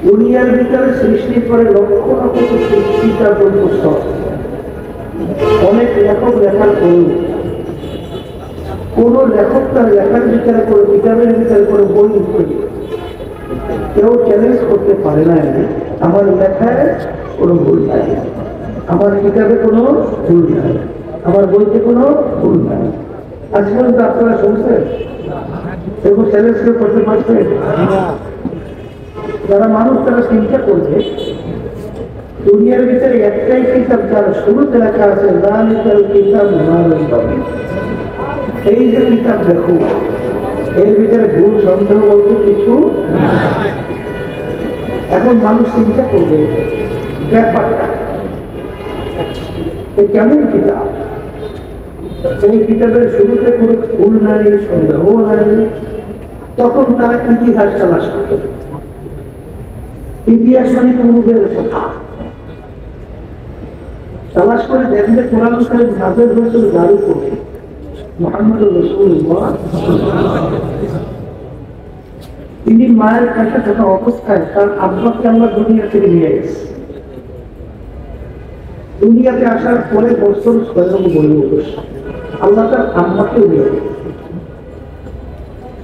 দুনিয়ার ভিতরে সৃষ্টি করে লক্ষ লক্ষ সৃষ্টিটার পুস্তক অনেক লেখক লেখার করুন, কোন লেখক তার লেখার ভিতরে করে কিতাবের ভিতরে করে বই লিখতে কেউ চ্যালেঞ্জ করতে পারে না আমার লেখায় কোনো ভুল নাই, আমার কিতাবে কোনো ভুল নাই, আমার বইতে কোনো ভুল নাই। আজ পর্যন্ত আপনারা শুনছেন এরকম চ্যালেঞ্জ কেউ করতে পারছে? যারা মানুষ তারা চিন্তা করবে দুনিয়ার ভিতরে একটাই কিতাব যার শুরুতে লেখা আছে কিতাব, এই যে কিতাব দেখো এর ভিতরে ভুল সন্দেহ বলতে কিছু। এখন মানুষ চিন্তা করবে ব্যাপারটা কেমন কিতাব, এই কিতাবের শুরুতে কোনো ভুল নাই, সন্দেহ নাই। তখন তারা ইতিহাস তালাশ করবে, ইতিহাস মানে পূর্বের কথা তালাশ করে দেখলে কোরআন কারিম নাযিল হয়েছিল যার উপরে মুহাম্মদ রাসূলুল্লাহ। তিনি মায়ের কাছে থাকা অবস্থায় তার আব্বাকে আল্লাহ দুনিয়া থেকে নিয়ে গেছে। দুনিয়াতে আসার পরে বছর 6 আল্লাহ তার আম্মাকে নিয়ে গেছে।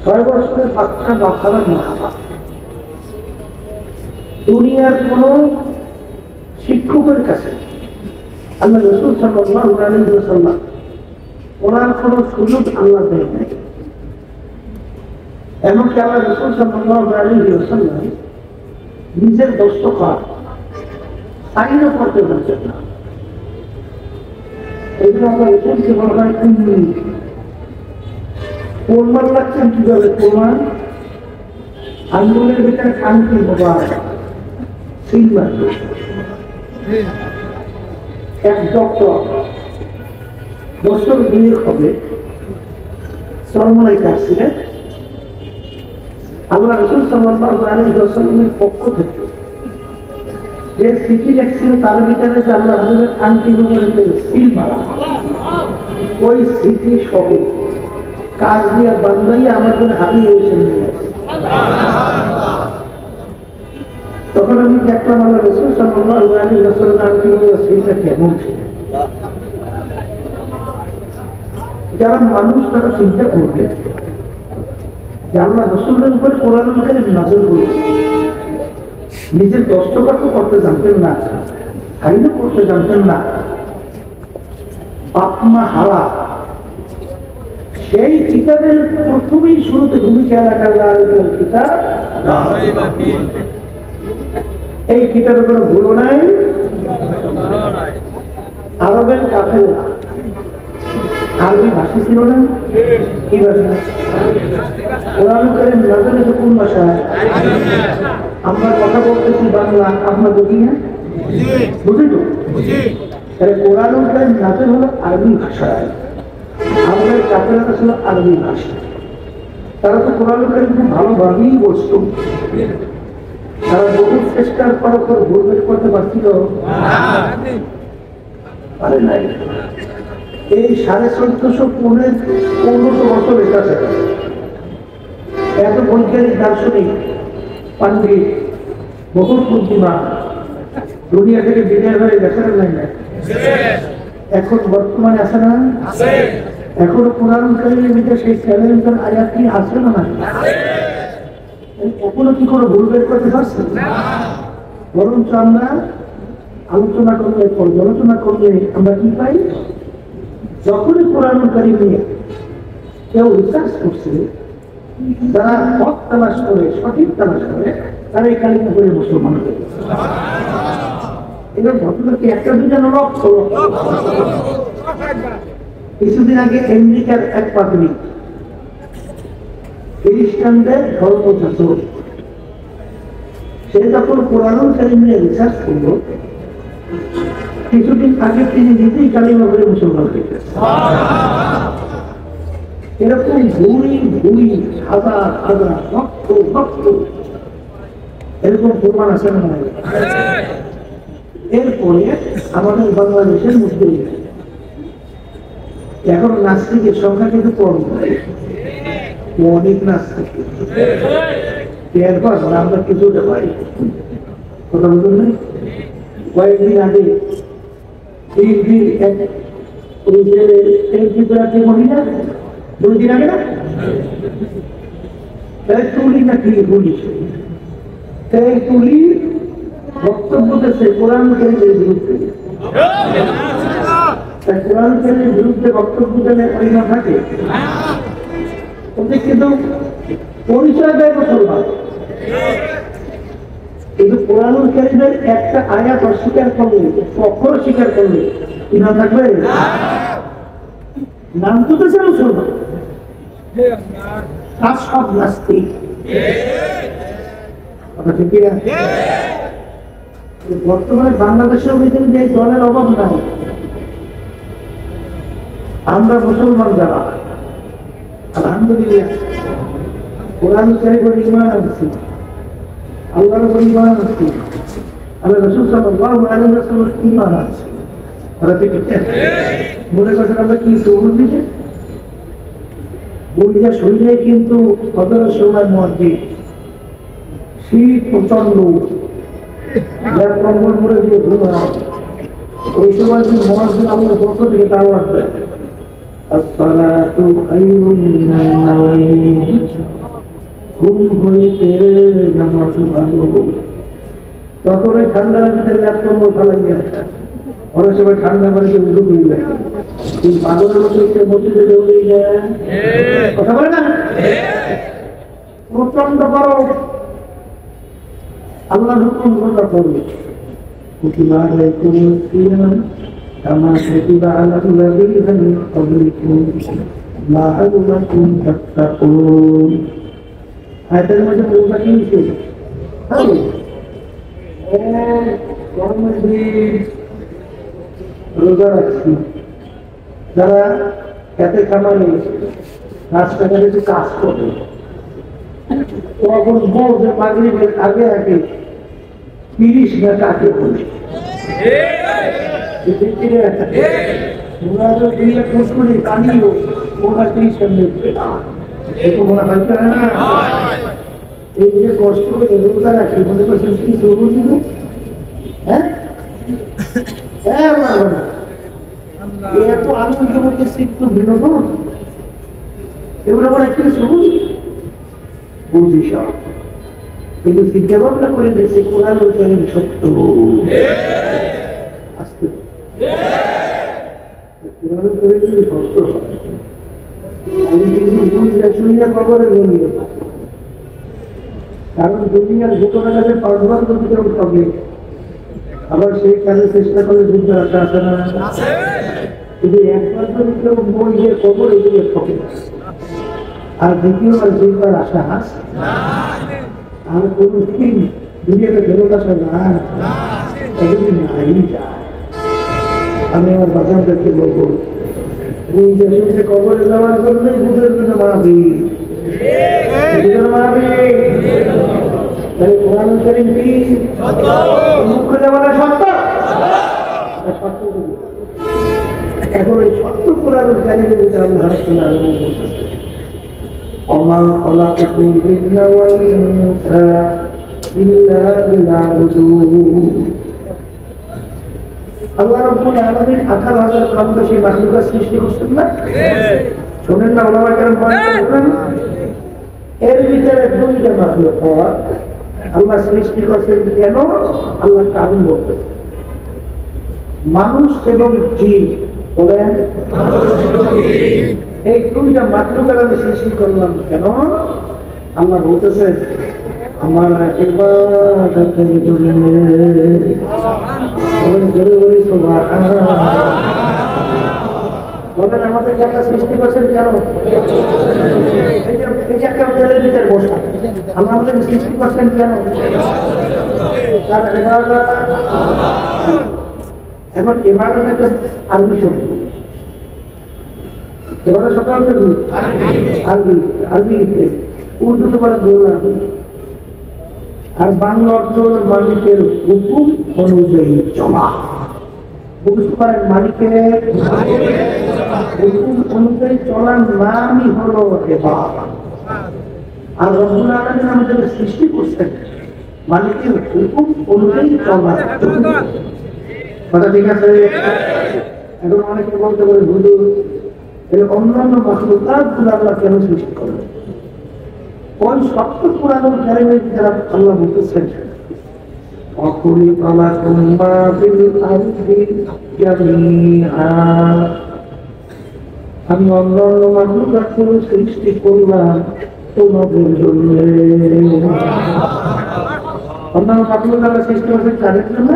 6 বছরের বাচ্চা বাচ্চারা না দুনিয়ার কোন শিক্ষকের কাছে আল্লাহ রাসূল সাল্লাল্লাহু আলাইহি ওয়াসাল্লাম ওনার কোন সুযোগ আল্লাহ দেয় নাই। এমনকি আল্লাহ রাসূল সাল্লাল্লাহু আলাইহি ওয়াসাল্লাম নিজের দস্তখত সাইনও করতে পারতেন না। এই জন্য আল্লাহ রাসূলকে বলা হয় প্রমাণ লাগছেন কিভাবে? প্রমাণ আঙ্গুলের ভিতরে কানকি মোবারক সিলভার। এক ডক্টর বছর 2 হবে সরমালাই কাটছিলেন। আল্লাহ রাসূল সাল্লাল্লাহু আলাইহি ওয়াসাল্লামের পক্ষ থেকে যে চিঠি লিখছিল তার ভিতরে যে আল্লাহ রাসূলের কানকি মোবারকের সিল মারা, ওই চিঠি সহ কাজ দিয়ে বান্দাইয়া আমার জন্য হারিয়ে এসে তখন আমি দেখলাম আল্লাহ রাসূল সাল্লাল্লাহু আলাইহি ওয়াসাল্লামের সিলটা কেমন ছিল। যারা মানুষ তারা চিন্তা করবে যে আল্লাহ রাসূলের উপর কোরআন কারিম নাযিল হয়েছে, নিজের দস্তখত করতে জানতেন না, সাইনও করতে জানতেন না, বাপ মা হারা। সেই কিতাবের প্রথমেই শুরুতে ভূমিকা রাখা কিতাব, এই কিতাবের কোনো ভুলও নাই। আরবের কাফেররা আরবি ভাষা ছিল না, কি ভাষা? কোরআন কারিম নাযিল হয়েছে কোন ভাষায়? আমরা কথা বলতেছি বাংলা, আমরা বুঝি না? বুঝি তো? তাহলে কোরআন কারিম নাযিল হলো আরবি ভাষায়, আমাদের কাফেররা ছিল আরবি ভাষা। তারা তো কোরআন কারিম খুব ভালোভাবেই বসত, তারা বহু চেষ্টার পর ভুল বের করতে পারছিল পারে নাই। এই 1415 বছর এটা এত বৈজ্ঞানিক দার্শনিক পান্ডিত বহু বুদ্ধিমান দুনিয়া থেকে বিদায় হয়ে গেছে নাই না? এখন বর্তমানে আছে না? এখনো কোরআন কারিমের ভিতরে সেই চ্যালেঞ্জের আয়াত কি আছে না? এখনো কি কোনো ভুল বের করতে পারছে? বরঞ্চ আমরা আলোচনা করলে, পর্যালোচনা করলে আমরা কি পাই? যখনই কোরআন কারিম নিয়ে কেউ রিসার্চ করছে যারা হক তালাশ করে, সঠিক তালাশ করে, তারা এই কালিমা করে মুসলমান হয়ে গেছে। এবার ঘটনাটি একটা দুজন লক্ষ। কিছুদিন আগে আমেরিকার এক পাবলিক খ্রিস্টানদের ধর্মযাজক, সে যখন কোরআনুল কারীম নিয়ে রিসার্চ করলো, কিছুদিন আগে তিনি নিজেই কালিমা করে মুসলমান হয়ে গেছে। এরকম ভুই ভুই হাজার হাজার লক্ষ লক্ষ এরকম প্রমাণ আছে না? এরপরে আমাদের বাংলাদেশের মধ্যে এখন নাস্তিকের সংখ্যা কিন্তু কম, অনেক নাস্তিক। এরপর আমরা কিছু পাই কথা বলুন না। কয়েকদিন আগে মহিলা 2 দিন আগে না তুলি নাকি বলি, সেই তুলি বক্তব্য দিচ্ছে কোরআন কারীমের বিরুদ্ধে। কোরআন কারীমের বিরুদ্ধে বক্তব্য দিলে পরিণাম থাকে, ওদের কিন্তু পরিচয় দেয় মুসলমান, কিন্তু কোরআন কারীমের একটা আয়াত অস্বীকার করলে, অক্ষর স্বীকার করলে কি নাম থাকবে? নাম তো দেশে মুসলমান, তার সব নাস্তিক। বর্তমানে বাংলাদেশের ভিতরে যে দলের অভাব নাই, আমরা মুসলমান যারা আলহামদুলিল্লাহ কোরআন কারীমের ঈমান আনছি, আল্লাহর উপর ঈমান আনছি, আল্লাহ রাসূল সাল্লাল্লাহু আলাইহি ওয়াসাল্লামের ঈমান আছে। মনে করছেন আমরা কি সবুজ দিছে বইটা শরীরে, কিন্তু কতটা সময় মধ্যে শীত প্রচন্ড, যার কম্বল পরে দিয়ে ঘুমায়, ওই সময় যদি মহাজন আমাদের পক্ষ থেকে তাও আসবে ঘুম হইতে নামাজ ভালো, তখন ওই ঠান্ডা লাগতে ল্যাপ কম্বল ফালাই গেছে, অনেক সময় ঠান্ডা বাড়িতে উঠে হয়ে যায়, কিন্তু পাগলের মতো মসজিদে দৌড়ে যায়, কথা বলে না, প্রচন্ড গরম। আল্লাহ হুকুম কথা করবে কুতিবা আলাইকুমুস সিয়াম কামা কুতিবা আলাল্লাযীনা মিন ক্বাবলিকুম লাআল্লাকুম তাত্তাকুন। আয়াতের মধ্যে রোজা কি আছে? গরমের দিন রোজা রাখছি, যারা খেতে খামারে রাস্তাঘাটে যে কাজ করে, তখন বল যে মাগরিবের আগে আগে 30 মিনিট আগে বলে পানিও ওরা 30 মিনিট, মনে হয় না? এই যে কষ্ট করে রোজা রাখি, মনে করছেন কি সবুজ দিব? হ্যাঁ, এত আনন্দ মধ্যে সিদ্ধ বিনোদন, এগুলো বলে একটু সবুজ বুঝি সব, কিন্তু চিন্তা ভাবনা করে দেশে কোরআন কারীম সত্য, আসতে কোরআন কারীম সত্য হয়। আমি কিন্তু দুনিয়া খবরে জমিয়ে, কারণ দুনিয়ার ঘটনা কাছে পাঠবান করতে হবে, আবার সেই কাজে চেষ্টা করে যুদ্ধ রাখা আছে না, কিন্তু একবার যদি কেউ বইয়ের খবর এগুলো থাকে, আর দ্বিতীয়বার দুইবার আসা আছে, আর কোনদিন দুনিয়াতে ফেরত আসা যায়, এগুলি নাই যায়। আমি আমার বাচ্চাদেরকে বলবো, কবরে যাওয়ার জন্য বুঝের জন্য মারাবি, কোরআন কারীম কি মুখ্য দেওয়াটা সত্য? এখন ওই সত্য কোরআন কারীমের ভিতরে আমি ধারণা وما خلقت الجن والإنس إلا ليعبدون। আল্লাহ রাব্বুল আলামিন 18,000 কমবেশি মাখলুকাত সৃষ্টি করছেন না? শোনেন না ওলামা কেরাম বলেন, এর ভিতরে 2টা মাখলুকাত আল্লাহ সৃষ্টি করছেন কেন? আল্লাহ কারণ বলতে, মানুষ এবং জিন। বলেন এই 2টা মাখলুকাত আমি সৃষ্টি করলাম কেন? আল্লাহ বলতেছে আমার ইবাদতের জন্য বলেন আমাদেরকে একটা সৃষ্টি করছেন কেন? এই যে একটা হোটেলের ভিতরে বসা, আল্লাহ আমাদেরকে সৃষ্টি করছেন কেন? এখন ইবাদত একটা আরবি শব্দ, এবারে সকাল আরবি আরবিতে উর্দুতে বলে দৌড়া, আর বাংলা অর্থ মালিকের হুকুম অনুযায়ী চলা। বুঝতে পারেন মালিকের হুকুম অনুযায়ী চলার নামই হলো ইবাদত। আর রব্বুল আলামিন আমাদের সৃষ্টি করছেন মালিকের হুকুম অনুযায়ী চলার জন্য। কথা ঠিক আছে? এখন অনেকে বলতে পারে হুজুর এই অন্যান্য মাখলুকাতগুলো আল্লাহ কেন সৃষ্টি করলেন? ওই সত্য পুরানো কারিমের যারা আল্লাহ বলতেছেন আমি অন্যান্য মাখলুকাতগুলো সৃষ্টি করলাম তোমাদের জন্য। অন্যান্য মাখলুকাত সৃষ্টি করছে কাদের জন্য?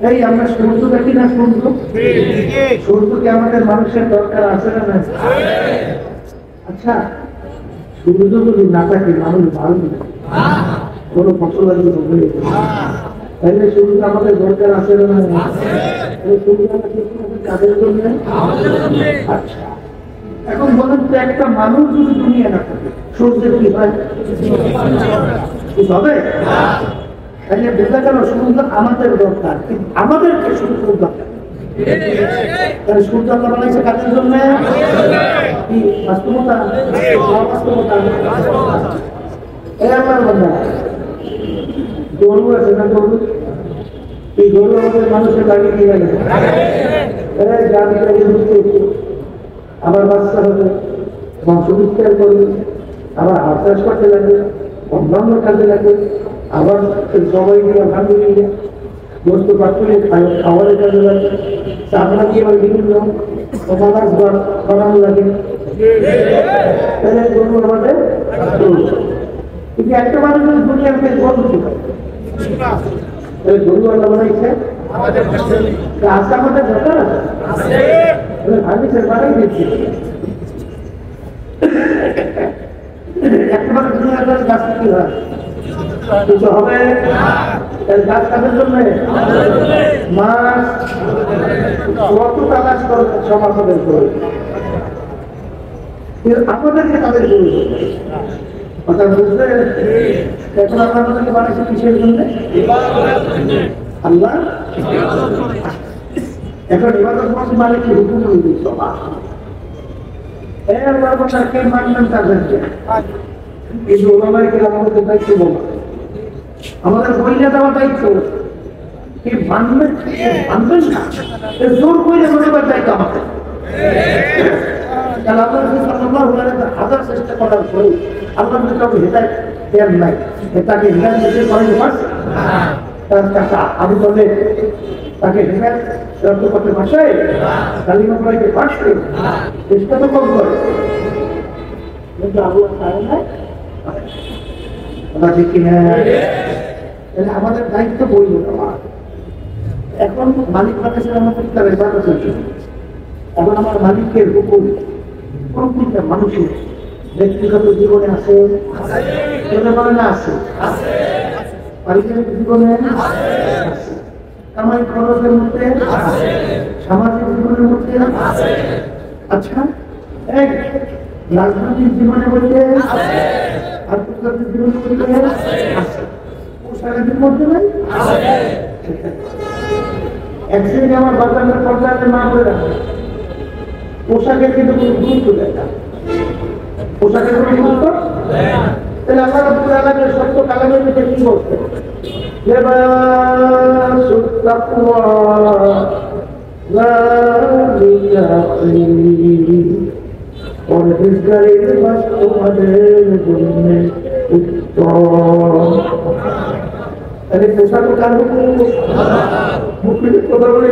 এই আমরা সূর্য দেখি না, সূর্য, সূর্যকে আমাদের মানুষের দরকার আছে না? আচ্ছা, সূর্য যদি না থাকে মানুষ ভালো না, কোনো ফসল আসবে তাইলে সূর্য আমাদের দরকার আছে না? সূর্য কাদের জন্য? আচ্ছা, এখন বলেন তো একটা মানুষ যদি দুনিয়া না থাকে সূর্যের কি হয়? হবে? তাহলে বোঝা গেল সূর্য আমাদের দরকার, কিন্তু আমাদেরকে সূর্য দরকার। তাহলে সূর্য আল্লাহ বানাইছে কাদের জন্য? কি বাস্তবতা? বাস্তবতা। গরু আছে না, গরু, এই গরু আমাদের মানুষের লাগিয়ে দিয়ে গেল, আবার বাচ্চা হবে, বংশ বিস্তার করবে, আবার হাত চাষ করতে লাগবে, অন্যান্য কাজে লাগবে, আবার সবাই দিয়ে ভাঙে নিয়ে গোস্ত পাত্রে খাবারের কাজে লাগে, চামড়া দিয়ে আবার বিভিন্ন বানানো লাগে। গরু আমাদের কিন্তু একটা মানুষ দুনিয়াতে গরু কি হয়? গরু আল্লাহ বানাইছে আজকে আমাদের দরকার আছে, আমি সে বানাই দিচ্ছি। একটা মানুষ দুনিয়ার গাছ কি হয়? কিছু হবে? গাছ কাদের জন্য? মাছ কত তালাশ করে সমাজের করে আমাদেরকে তাদের প্রয়োজন। কথা বুঝতে এখন আমরা আমাদেরকে বানাইছি কিসের জন্য? আল্লাহ। এখন ইবাদত করতে মানে কি হুকুম হয়ে সমাজ আল্লাহর কথা কে মানবেন তাদেরকে? এই যে ওলামায়ে কেরাম আমাদের দায়িত্ব বলা, আমাদের বইলে দেওয়া দায়িত্ব, কি মানবেন মানবেন না জোর করে মনে দায়িত্ব আমাদের। হাজার চেষ্টা করার পরে আল্লাহ কাউকে হেদায়েত দেন নাই, তাকে হেদায়েত দিতে করাইতে পারছে? তার চাচা আবু তালেব তাকে হেদায়েত রপ্ত করতে পারছে? কালিমা করাইতে পারছে? চেষ্টা তো কম করে, কিন্তু আল্লাহ চায় না। আমাদের দায়িত্ব বইল আমার। এখন মালিক কাছে আমাদের তার ইবাদত হচ্ছে। এখন আমার মালিকের হুকুম প্রত্যেকটা মানুষের ব্যক্তিগত জীবনে আছে, না আছে? পারিবারিক জীবনে আছে, সামাজিক খরচের মধ্যে আছে, সামাজিক জীবনের মধ্যে আছে। আচ্ছা, এক রাজনৈতিক জীবনের মধ্যে আছে, আন্তর্জাতিক জীবনের মধ্যে আছে, পোশাকের মধ্যে নাই আছে। এক শ্রেণী আমার বাজারের পর্যায়ে না বলে রাখে পোশাকের কিন্তু কোনো গুরুত্ব দেয় না, পোশাকের কোনো গুরুত্ব তাহলে আল্লাহ রাব্বুল আলামিন সত্য কালামের মধ্যে কি বলছে? লিবাসুত তাকওয়া যালিকা খায়র, পরহেজগারের লিবাস তোমাদের জন্য উত্তম। তাহলে পোশাক কার হুকুম? মুখের কথা বলে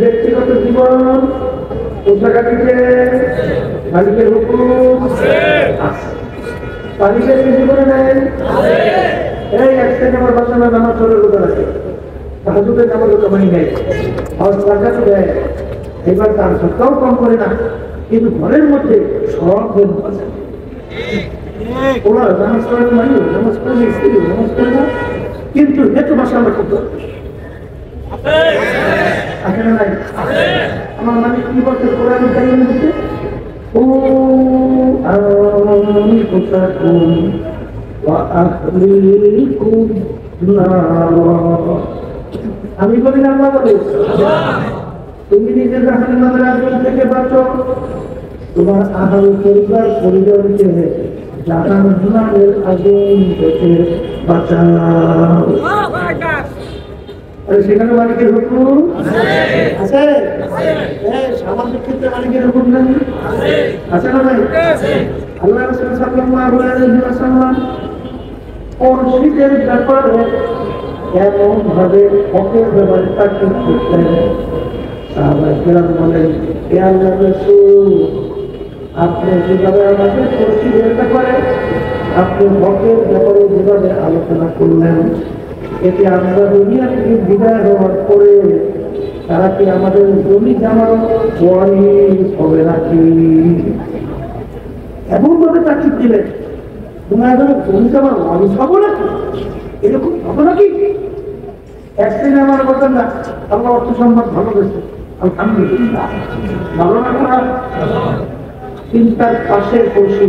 ব্যক্তিগত জীবন ও জায়গাটিতে মালিকের হুকুম মালিকের কিছু করে নেন। এই এক থেকে আমার বাসনা নামাজ চলে রোজা রাখে, হাজুতে নামাজ কামাই নেয়, আর টাকা দেয়, এবার তার সত্তাও কম করে না, কিন্তু ঘরের মধ্যে সব দিন আছে ওরা নামাজ পড়ার মানে নামাজ পড়লে স্ত্রী নামাজ পড়ে না, কিন্তু হেতু ভাষা আমরা করতে আছে না নাই? আমার মানে কি বলছে কোরআন কারিমের মধ্যে ও আনফুসাকুম ওয়া আহলিকুম নার। আমি বলি না আল্লাহ বলে তুমি নিজের জাহান্নামের আগুন থেকে বাঁচো, তোমার আহাল পরিবার পরিজনকে জাহান্নামের আগুন থেকে বাঁচাও। সেখানে মালিকের হুকুম আছে, সামাজিক ক্ষেত্রে মালিকের হুকুম নেই আছে না ভাই? আল্লাহ রাসূল সাল্লাল্লাহু আলাইহি ওয়াসাল্লাম পরিচিতের ব্যাপারে এমন ভাবে হকের ব্যাপারে তাকিদ করতেন, সাহাবায়ে কেরাম বলেন হে আল্লাহর রাসূল, আপনি যেভাবে আমাদের পরিচিতের ব্যাপারে আপনি হকের ব্যাপারে যেভাবে আলোচনা করলেন, এতে আমরা দুনিয়া থেকে বিদায় হওয়ার পরে তারা কি আমাদের জমি জামার ওয়ারিস হবে নাকি? এমন ভাবে তাকিদ দিলেন তোমার জমি জামার ওয়ারিস হবো নাকি, এরকম হবো নাকি? একদিন আমার বলতেন না আল্লাহ অর্থ সম্পদ ভালো গেছে আলহামদুলিল্লাহ, ভালো না খারাপ? চিন্তার পাশে পশু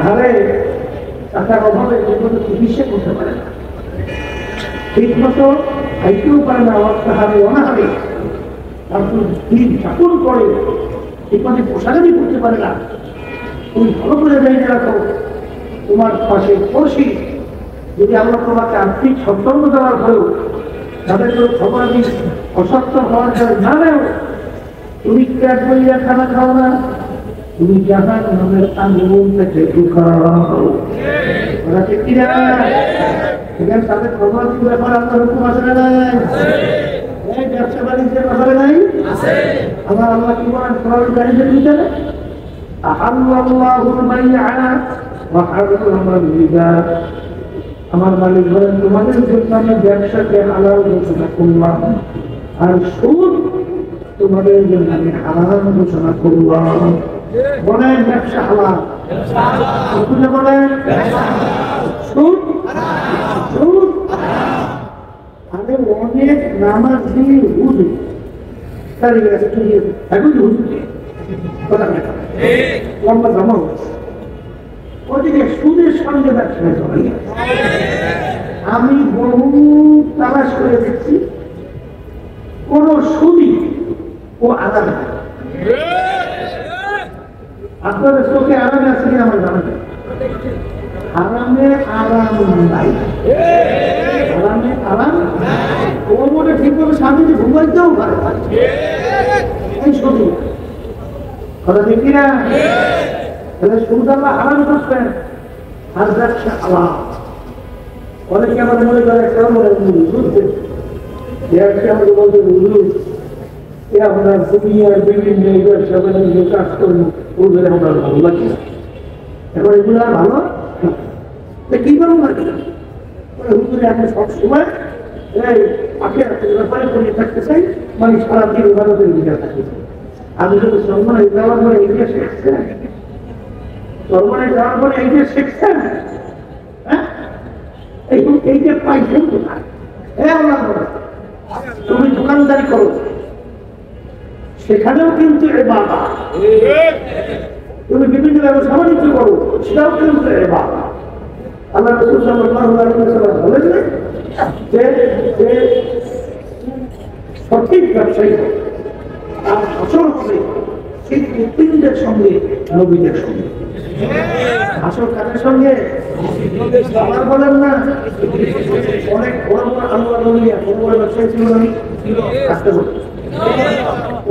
আরে টাকার অভাবে যেগুলো চিকিৎসা করতে পারে না, ঠিক মতো খাইতেও পারে না, অর্থাহারে অনাহারে তারপর দিন যাপন করে ঠিক মতো পোশাকানি করতে পারে না, তুমি ভালো করে জেনে রাখো তোমার পাশে পড়শি যদি আমরা তোমাকে আর্থিক সচ্ছন্দ দেওয়ার পরেও তাদের খবর দিন অসচ্ছল হওয়ার জন্য না নেও, তুমি পেট বইয়া খানা খাও না, তুমি জাহান্নামের আগুন থেকে ঢুকাও। ওরা ঠিক কিনা? এখানে তাদের খবর কি ব্যাপার আপনার হুকুম আছে না নাই? এই ব্যবসা বাণিজ্যের ব্যাপারে নাই? আমার আল্লাহ কি বলেন কোরআন কারীমের ভিতরে আহাল্লাল্লাহুল বাই'a ওয়া হারামাল রিবা। আমার মালিক বলেন তোমাদের জন্য আমি ব্যবসাকে হালাল ঘোষণা করলাম, আর সুদ তোমাদের জন্য আমি হারাম ঘোষণা করলাম। বলেন ব্যবসা হালাল, বলেন সুদ সুদ। আমি অনেক নামাজ দিয়ে বুঝি এখন বুঝছি লম্বা জমা হচ্ছে ওদিকে সুদের সঙ্গে ব্যবসা চলে। আমি বহু তালাশ করে দেখছি কোন সুদই ও আরাম নাই। আপনাদের চোখে আরামে আছে কিনা আমার জানা নেই, আরামে আরাম নাই, আরামে আরাম ওর মনে ঠিক মতো স্বামীকে ঘুমাইতেও পারে এই সুদি কথা ঠিক কিনা? তাহলে সুদ আল্লাহ হারাম করছেন আর ব্যবসা আলাদা। অনেকে আমাদের মনে করে কেমন বুঝতে আমাকে বলতে আমরা দুনিয়ার বিভিন্ন ব্যবসা বাণিজ্য কাজ করবো ওদের আমরা ভালো লাগছে, এবার এগুলো আর ভালো কি করবো না হুজুরে আমি সবসময় এই আখেরাতের ব্যাপারে বলে থাকতে চাই, মানে সারাদিন ইবাদতের দিকে থাকতে চাই। আমি যদি সর্বনায় যাওয়ার পরে এইটা শিখছেন, সর্বনায় যাওয়ার পরে এইটা শিখছেন, হ্যাঁ এইটা পাইছেন কোথায়? তুমি দোকানদারি করো সেখানেও কিন্তু ইবাদত, তুমি বিভিন্ন ব্যবসা বাণিজ্য করো সেটাও কিন্তু ইবাদত। আল্লাহ রাসূল সাল্লাল্লাহু আলাইহি ওয়াসাল্লাম বলেন যে সঠিক ব্যবসায়ী তার আসল হবে ঠিক মুমিনদের সঙ্গে নবীদের সঙ্গে। আসল কাদের সঙ্গে? আবার বলেন না অনেক বড় বড় আল্লাহ নবীরা বড় বড় ব্যবসায়ী ছিল না, আসতে বলুন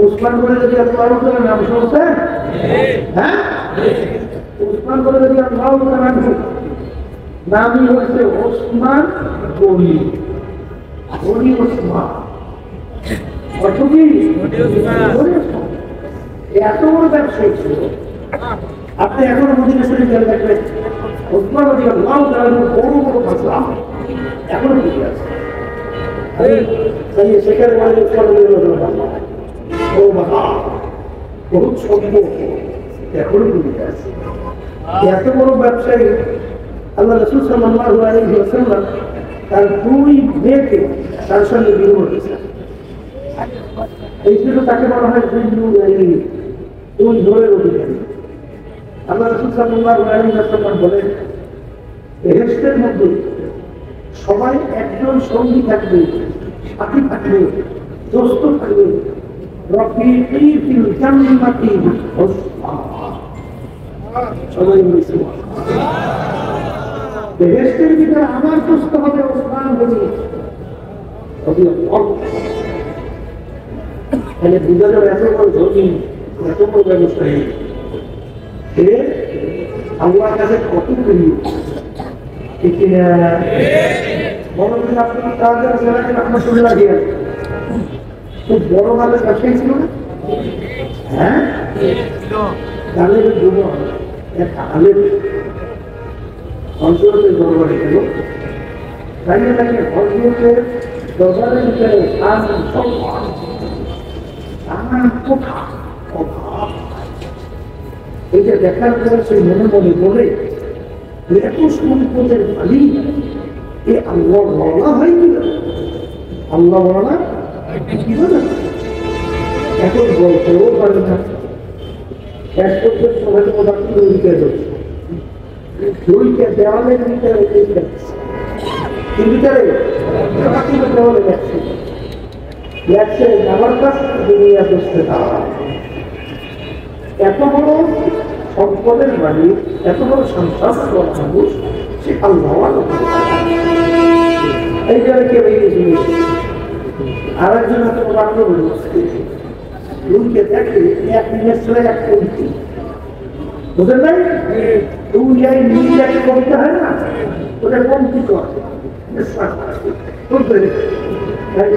উসমান বলে যদি আল্লাহ নাম শুনছেন, হ্যাঁ উসমান বলে যদি আল্লাহ নাম নামই হচ্ছে ওসমান গনি, গনি ওসমান অর্থ কি? এত বড় ব্যবসায়ী ছিল। আপনি এখনো মদিনা শরীফ গেলে দেখবেন ওসমান রাদিয়াল্লাহু তাআলা বড় বড় মাসলা এখনো টিকে আছে। সেখানে বলে ওসমান রাদিয়াল্লাহু ও বাবা বহুত সম্পদ এখনো টিকে আছে। এত বড় ব্যবসায়ী আল্লাহ রাসূল সাল্লাল্লাহু আলাইহি ওয়াসাল্লাম তার দুই মেয়েকে তার সঙ্গে বিয়ে করেছেন। এই জন্য তাকে বলা হয় দুই ধরের অধিকারী। আল্লাহ রাসূল সাল্লাল্লাহু আলাইহি ওয়াসাল্লাম বলেন বেহেশতের মধ্যে সবাই একজন সঙ্গী থাকবে, সাথী থাকবে, দোস্ত থাকবে। রফিকি ফিল জান্নাতি সবাই বলেছে বেহেশতের ভিতরে আমার দোস্ত হবে ওসমান গনি রাদিয়াল্লাহু তাহলে বুঝালো এত বড় ধনী এত বড় ব্যবসায়ী সে আল্লাহর কাছে কত প্রিয়। ঠিক না? বড় দিন আপনি তাদের সেনাকে রহমতুল্লাহ দিয়ে খুব বড় ভাবে ব্যবসায়ী ছিল না? হ্যাঁ, তাহলে যুব এক আলেম হযরতের দরবারে গেল। তাই নাকি হযরতের দরবারের ভিতরে এটা দেখার পর সেই মনে মনে বলে এত সম্পদের মালিক এ আল্লাহ বলা হয় কি আল্লাহ বলা কি বলে এখন বলতেও পারে না। এক পর্যন্ত হয়তো বাকি দুইটা দেওয়ালের ভিতরে দেওয়ালে যাচ্ছে যাচ্ছে আমার কাছ দুনিয়া বসতে দেওয়া। এত বড় সম্পদের মালিক, এত বড় সংসার মানুষ সে আল্লাহ এই জায়গায় বেরিয়ে আর একজন এত বাক্য রুমকে দেখে এক মিনিট ছেলে এক কবিতা বুঝলেন নাই? তুই এই নিজে এক কবিতা হয় না ওটা কমতি কর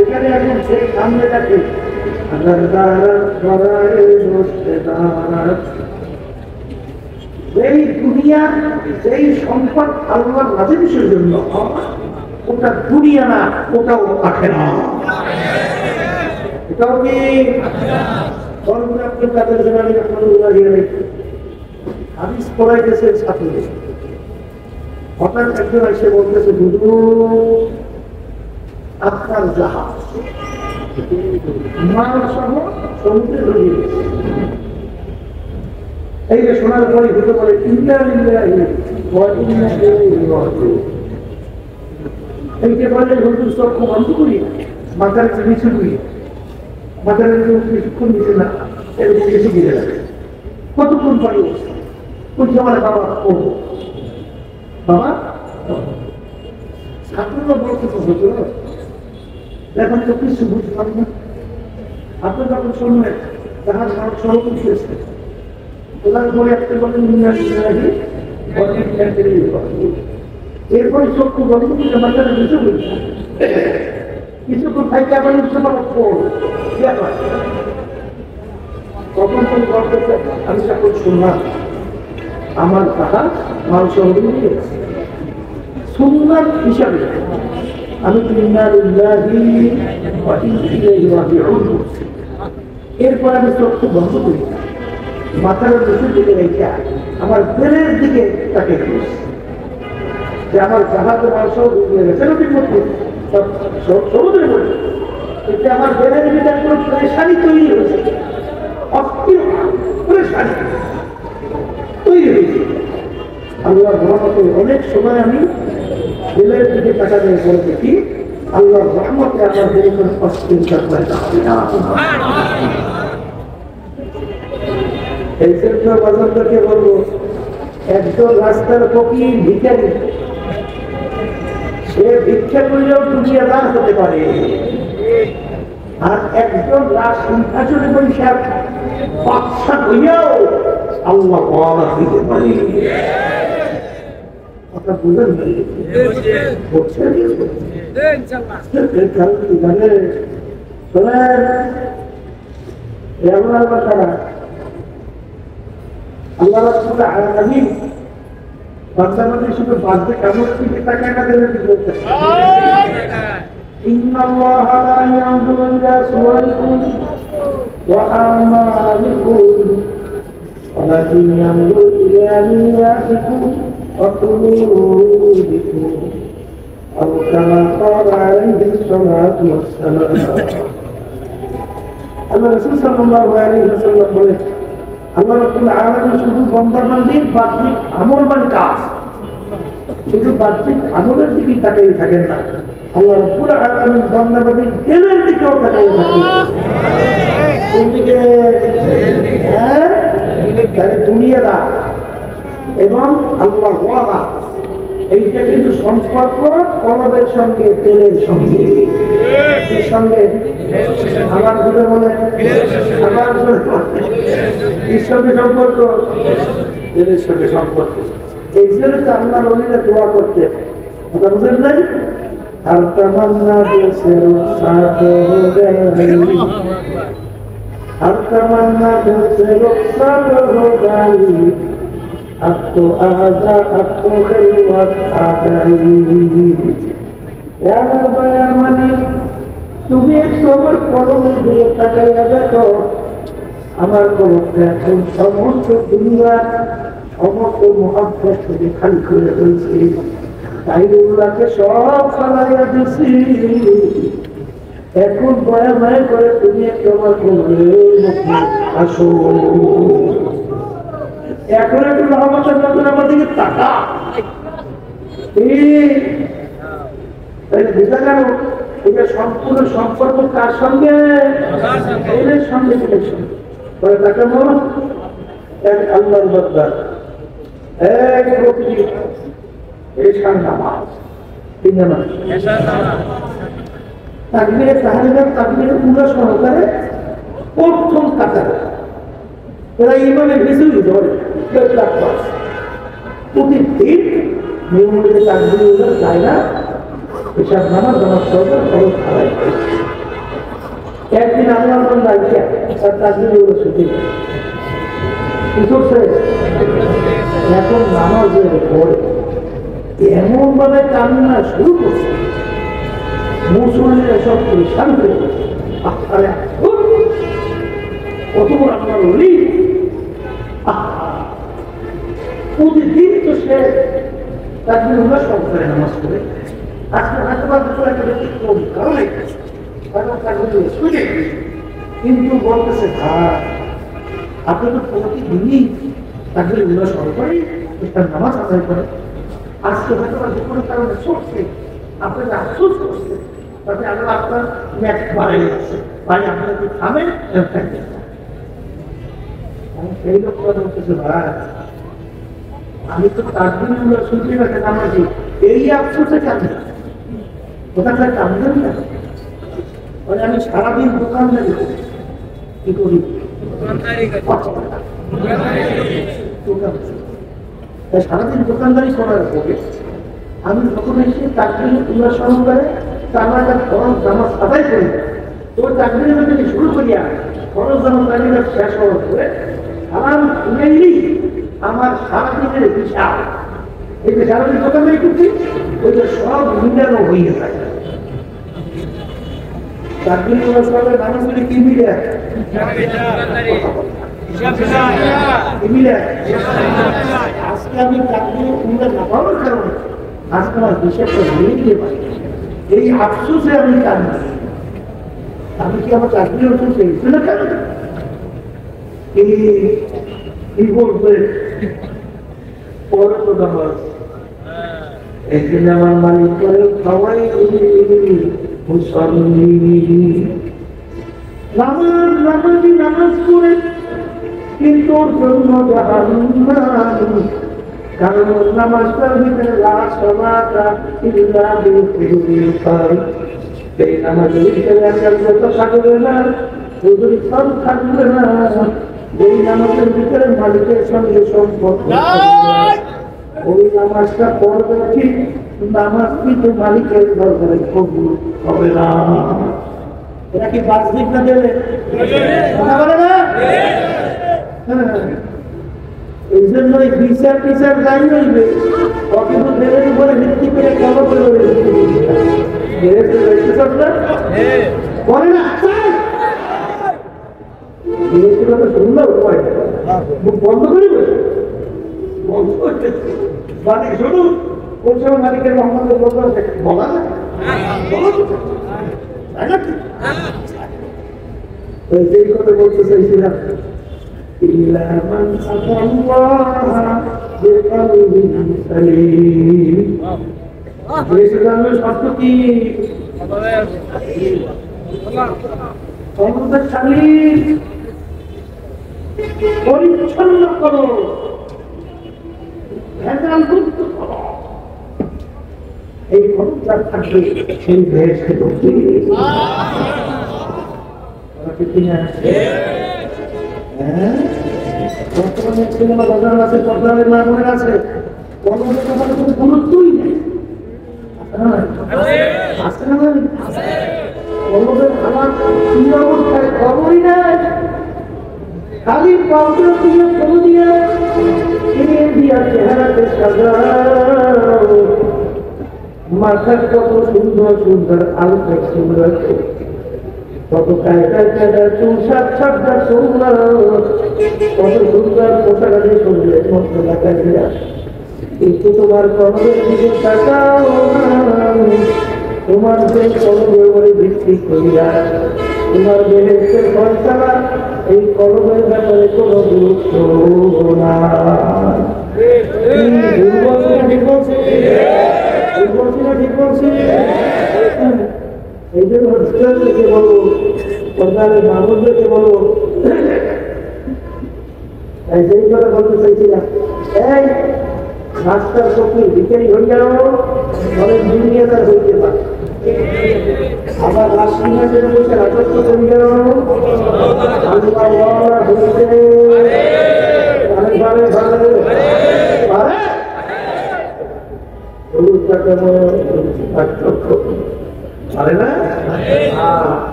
এখানে এখন সেই সামনে দেখে এই দুনিয়া যেই সম্পদ আল্লাহর রাজনীতির জন্য ওটা দুনিয়া না, ওটাও আখেরা। এটাও কি তাদের হাদিস পড়াইতেছে সাথে হঠাৎ একজন এসে বলতেছে হুজুর আপনার জাহাজ মাল সহ সমুদ্রে ধরিয়ে গেছে। এই যে শোনার পরে হতে পারে এইটা বলে হুজুর চক্ষু বন্ধ করি মাথার নিচে করি মাথার কিছুক্ষণ নিচে না এরকম কিছু গিরে লাগে কতক্ষণ পারি বলছে আমার বাবা ও বাবা ছাত্ররা বলতে হতো এখন তো কিছু বুঝলাম না। আপনার যখন শুনবেন তাহার মানুষ সহ উঠেছে ওনার পরে একটা বলেন এরপরে চক্ষু বন্ধ করে মাথাটা নিচে বলছে কিছুক্ষণ থাকতে আবার উঠতে পারো তখন কোন গল্পটা আমি যখন শুনলাম আমার তাহা মাল সহজে নিয়েছে সুন্নাত হিসাবে আমি এরপর আমি চক্ষু বন্ধ করি মাথার নিচের দিকে রেখে আমার ব্রেনের দিকে তাকে যে আমার জাহাজে মাল সহজে নিয়ে গেছে ঠিক মতো সমুদ্রে বলে এতে আমার ব্রেনের ভিতরে কোনো প্রেশারি তৈরি হয়েছে অস্থিরতা প্রেশারি তৈরি হয়েছে। আল্লাহর রহমতে অনেক সময় আমি দিলের দিকে টাকা দিয়ে বলে দেখি আল্লাহর রহমতে আমার দিলে কোনো অস্থিরতা পয়দা হবে না। এই জন্য বাজারকে বলবো একজন রাস্তার ফকির ভিখারি সে ভিক্ষা করলেও দুনিয়াদার হতে পারে আর একজন সিংহাসনে বসে বাদশা হইয়াও আল্লাহ ওয়াদা দিতে পারে। কথা বুঝলেন আল্লাহ রাব্বুল আলামিন বান্দাদের শুধু বাঁচতে কেমন দিকে তাকায় না দেবে বলতে ইন্নাল্লাহা লা ইয়ানজুরু ইলা সুওয়ারিকুম ওয়া আমালিকুম ওয়ালাকিন ইয়ানজুরু ইলা নিয়াতিকুম ওয়া কুলুবিকুম আও কামা ক্বালা আলাইহিস সালাতু ওয়াস সালাম। আল্লাহ রাসূল সাল্লাল্লাহু আলাইহি ওয়াসাল্লাম বলেন আল্লাহ রাব্বুল আলামিন শুধু বান্দাদের বাহ্যিক আমলমান কাজ শুধু বাহ্যিক আমলের দিকে তাকিয়ে থাকেন না, আল্লাহ রাব্বুল আলামিন বান্দাদের দিলের দিকেও তাকিয়ে থাকেন। কোন দিকে? তাহলে দুনিয়াটা এবং আল্লাহ ওয়াদা এইটা কিন্তু সম্পর্ক কলবের সঙ্গে তেলের সঙ্গে সঙ্গে আমার ঘুরে বলে আমার এর সঙ্গে সম্পর্ক তেলের সঙ্গে সম্পর্ক। এই জন্য তো আল্লাহ নবীরা দোয়া করতে কথা বুঝেন নাই আর তামান্না দেশের আর তামান্না দেশের आपको आजा आपको खिलवत आ गई यार बया माने তুমি একটু আমার কলমের দিকে তাকাইয়া দেখো, আমার কলমটা এখন সমস্ত দুনিয়া সমস্ত মহাব্বত থেকে খালি করে রয়েছে, তাই উল্লাহকে সব ফালাইয়া দিছি। এখন বয়া মায়া করে তুমি একটু আমার কলমের মধ্যে আসো, এখন একটু রহমতের নজর আমার দিকে তাকা। বোঝা গেল এটা সম্পূর্ণ সম্পর্ক কার সঙ্গে? এদের সঙ্গে তাকাবো এক আল্লাহর বান্দা এক প্রকৃতি এশার নামাজ তিন নামাজ তাকবীরে তাহরিমাত তাকবীরে পুরো সহকারে প্রথম কাতারে এরা ইমামের পিছনে ধরে প্রতিদিন নিয়মিত তাকবীর যায় না, এসব নামাজ নামাজ সরকার খরচ খারাই। একদিন আল্লাহ দায়িত্বে তার তাকবীর ছুটি কি করছে, এখন নামাজের পরে এমন ভাবে কান্না শুরু করছে মুসলিমরা সব পরিষ্কার করে কত বড় আপনার বলি প্রতিদিন তো সে তাকবীর সরকারে নামাজ পড়ে। আজকে হয়তো বা দুটো একটা ব্যক্তিক্রম কারণে কিন্তু বলতেছে ভাই আপনি তো প্রতিদিনই তাকবীর সরকারে তার নামাজ আদায় করে, আজকে হয়তো বা কোনো কারণে চলছে আপনাকে আফসোস করছে, তাতে আল্লাহ আপনার ম্যাচ বাড়াই যাচ্ছে, ভাই আপনার কি থামেন সেই লোকটা বলতেছে ভাই আমি তো তাকবীর শুনতে পারি নামাজি, এই আফসোসে কেন কোথায় কামদেন না? আমি সারাদিন দোকানদারি করি, কি করি সারাদিন দোকানদারি করার পরে আমি যখন এসে তাকবীর সহকারে তার খরচ জামা সাদাই করি, তো তাকবীর থেকে শুরু করিয়া খরচ জামা তালিকা শেষ হওয়ার পরে আমার আমার সারাদিনের হিসাব এই যে সারাদিন দোকানদারি করছি ওইটা সব মিলানো হয়ে থাকে। তাকবীর নামাজগুলি কি মিলে আজকে আমি তাকবীর না পাওয়ার কারণে আজকে আমার হিসাবটা ভেঙে দিতে পারি, এই আফসোসে আমি কান্না। আমি কি আমার তাকবীর চলছে না কেন কি বলবে পরে তো নামাজ একদিন আমার মালিক করে সবাই নামাজি নামাজ করে কিন্তু ওর জন্য জাহান্নাম, কারণ নামাজটার ভিতরে এই নামাজের ভিতরে একাগ্রতা থাকবে না, হুজুর সব থাকবে না, ওই নামাজের ভিতরে মালিকের সঙ্গে সম্পর্ক, ওই নামাজটা পড়বে ঠিক নামাজ কিন্তু মালিকের দরকারে কবুল হবে না। এটা কি বাস্তবিক না দেবে কথা বলে না? এই জন্য বিচার টিচার যাই হইবে কিন্তু দেহের উপরে ভিত্তি করে কম করে বলে না সুন্দর মুখ বন্ধ করিবে বন্ধ করতে মানে শুনুন কোন সময় মালিকের মোহাম্মদ বলা যায় যেই কথা বলতে চাইছিলাম إلا من أتى الله بقلب سليم শব্দ কি পরিচ্ছন্ন করো ভেজাল মুক্ত করো এই ক্ষমতা থাকবে সেই দেশকে বর্তমানে সিনেমা বাজার আছে, পর্দারের মামুনের আছে, কলমের কথা কোনো গুরুত্বই নেই। আছে না কলমের আমার কি অবস্থায় খবরই নেই, খালি পাউডার দিয়ে ফেলে দিয়ে কিনে দিয়া চেহারাকে সাজাও, মাথার কত সুন্দর সুন্দর আলোকে সুন্দর কত কায়দা চুল সাত সাতটা সুন্দর কত সুন্দর পোশাক শুনলে মন্ত্র লাগাই দেয়া, কিন্তু তোমার কলমের দিকে তাকাও তোমার যে কলমের উপরে ভিত্তি করিয়া তোমার বেহেশতের ফয়সালা এই কলমের ব্যাপারে কোনো গুরুত্ব না। ঠিক বলছি ঠিক বলছি। এই জন্য হসপিটালকে বলো, সরকারের মানুষদেরকে বলো, যেই করে বলতে চাইছিলাম এই রাস্তার চোখে ভিখারি হয়ে যাও, অনেক দুনিয়াদার হইতে পারে, আবার রাষ্ট্রীয় বসে রাজত্ব করে যাও,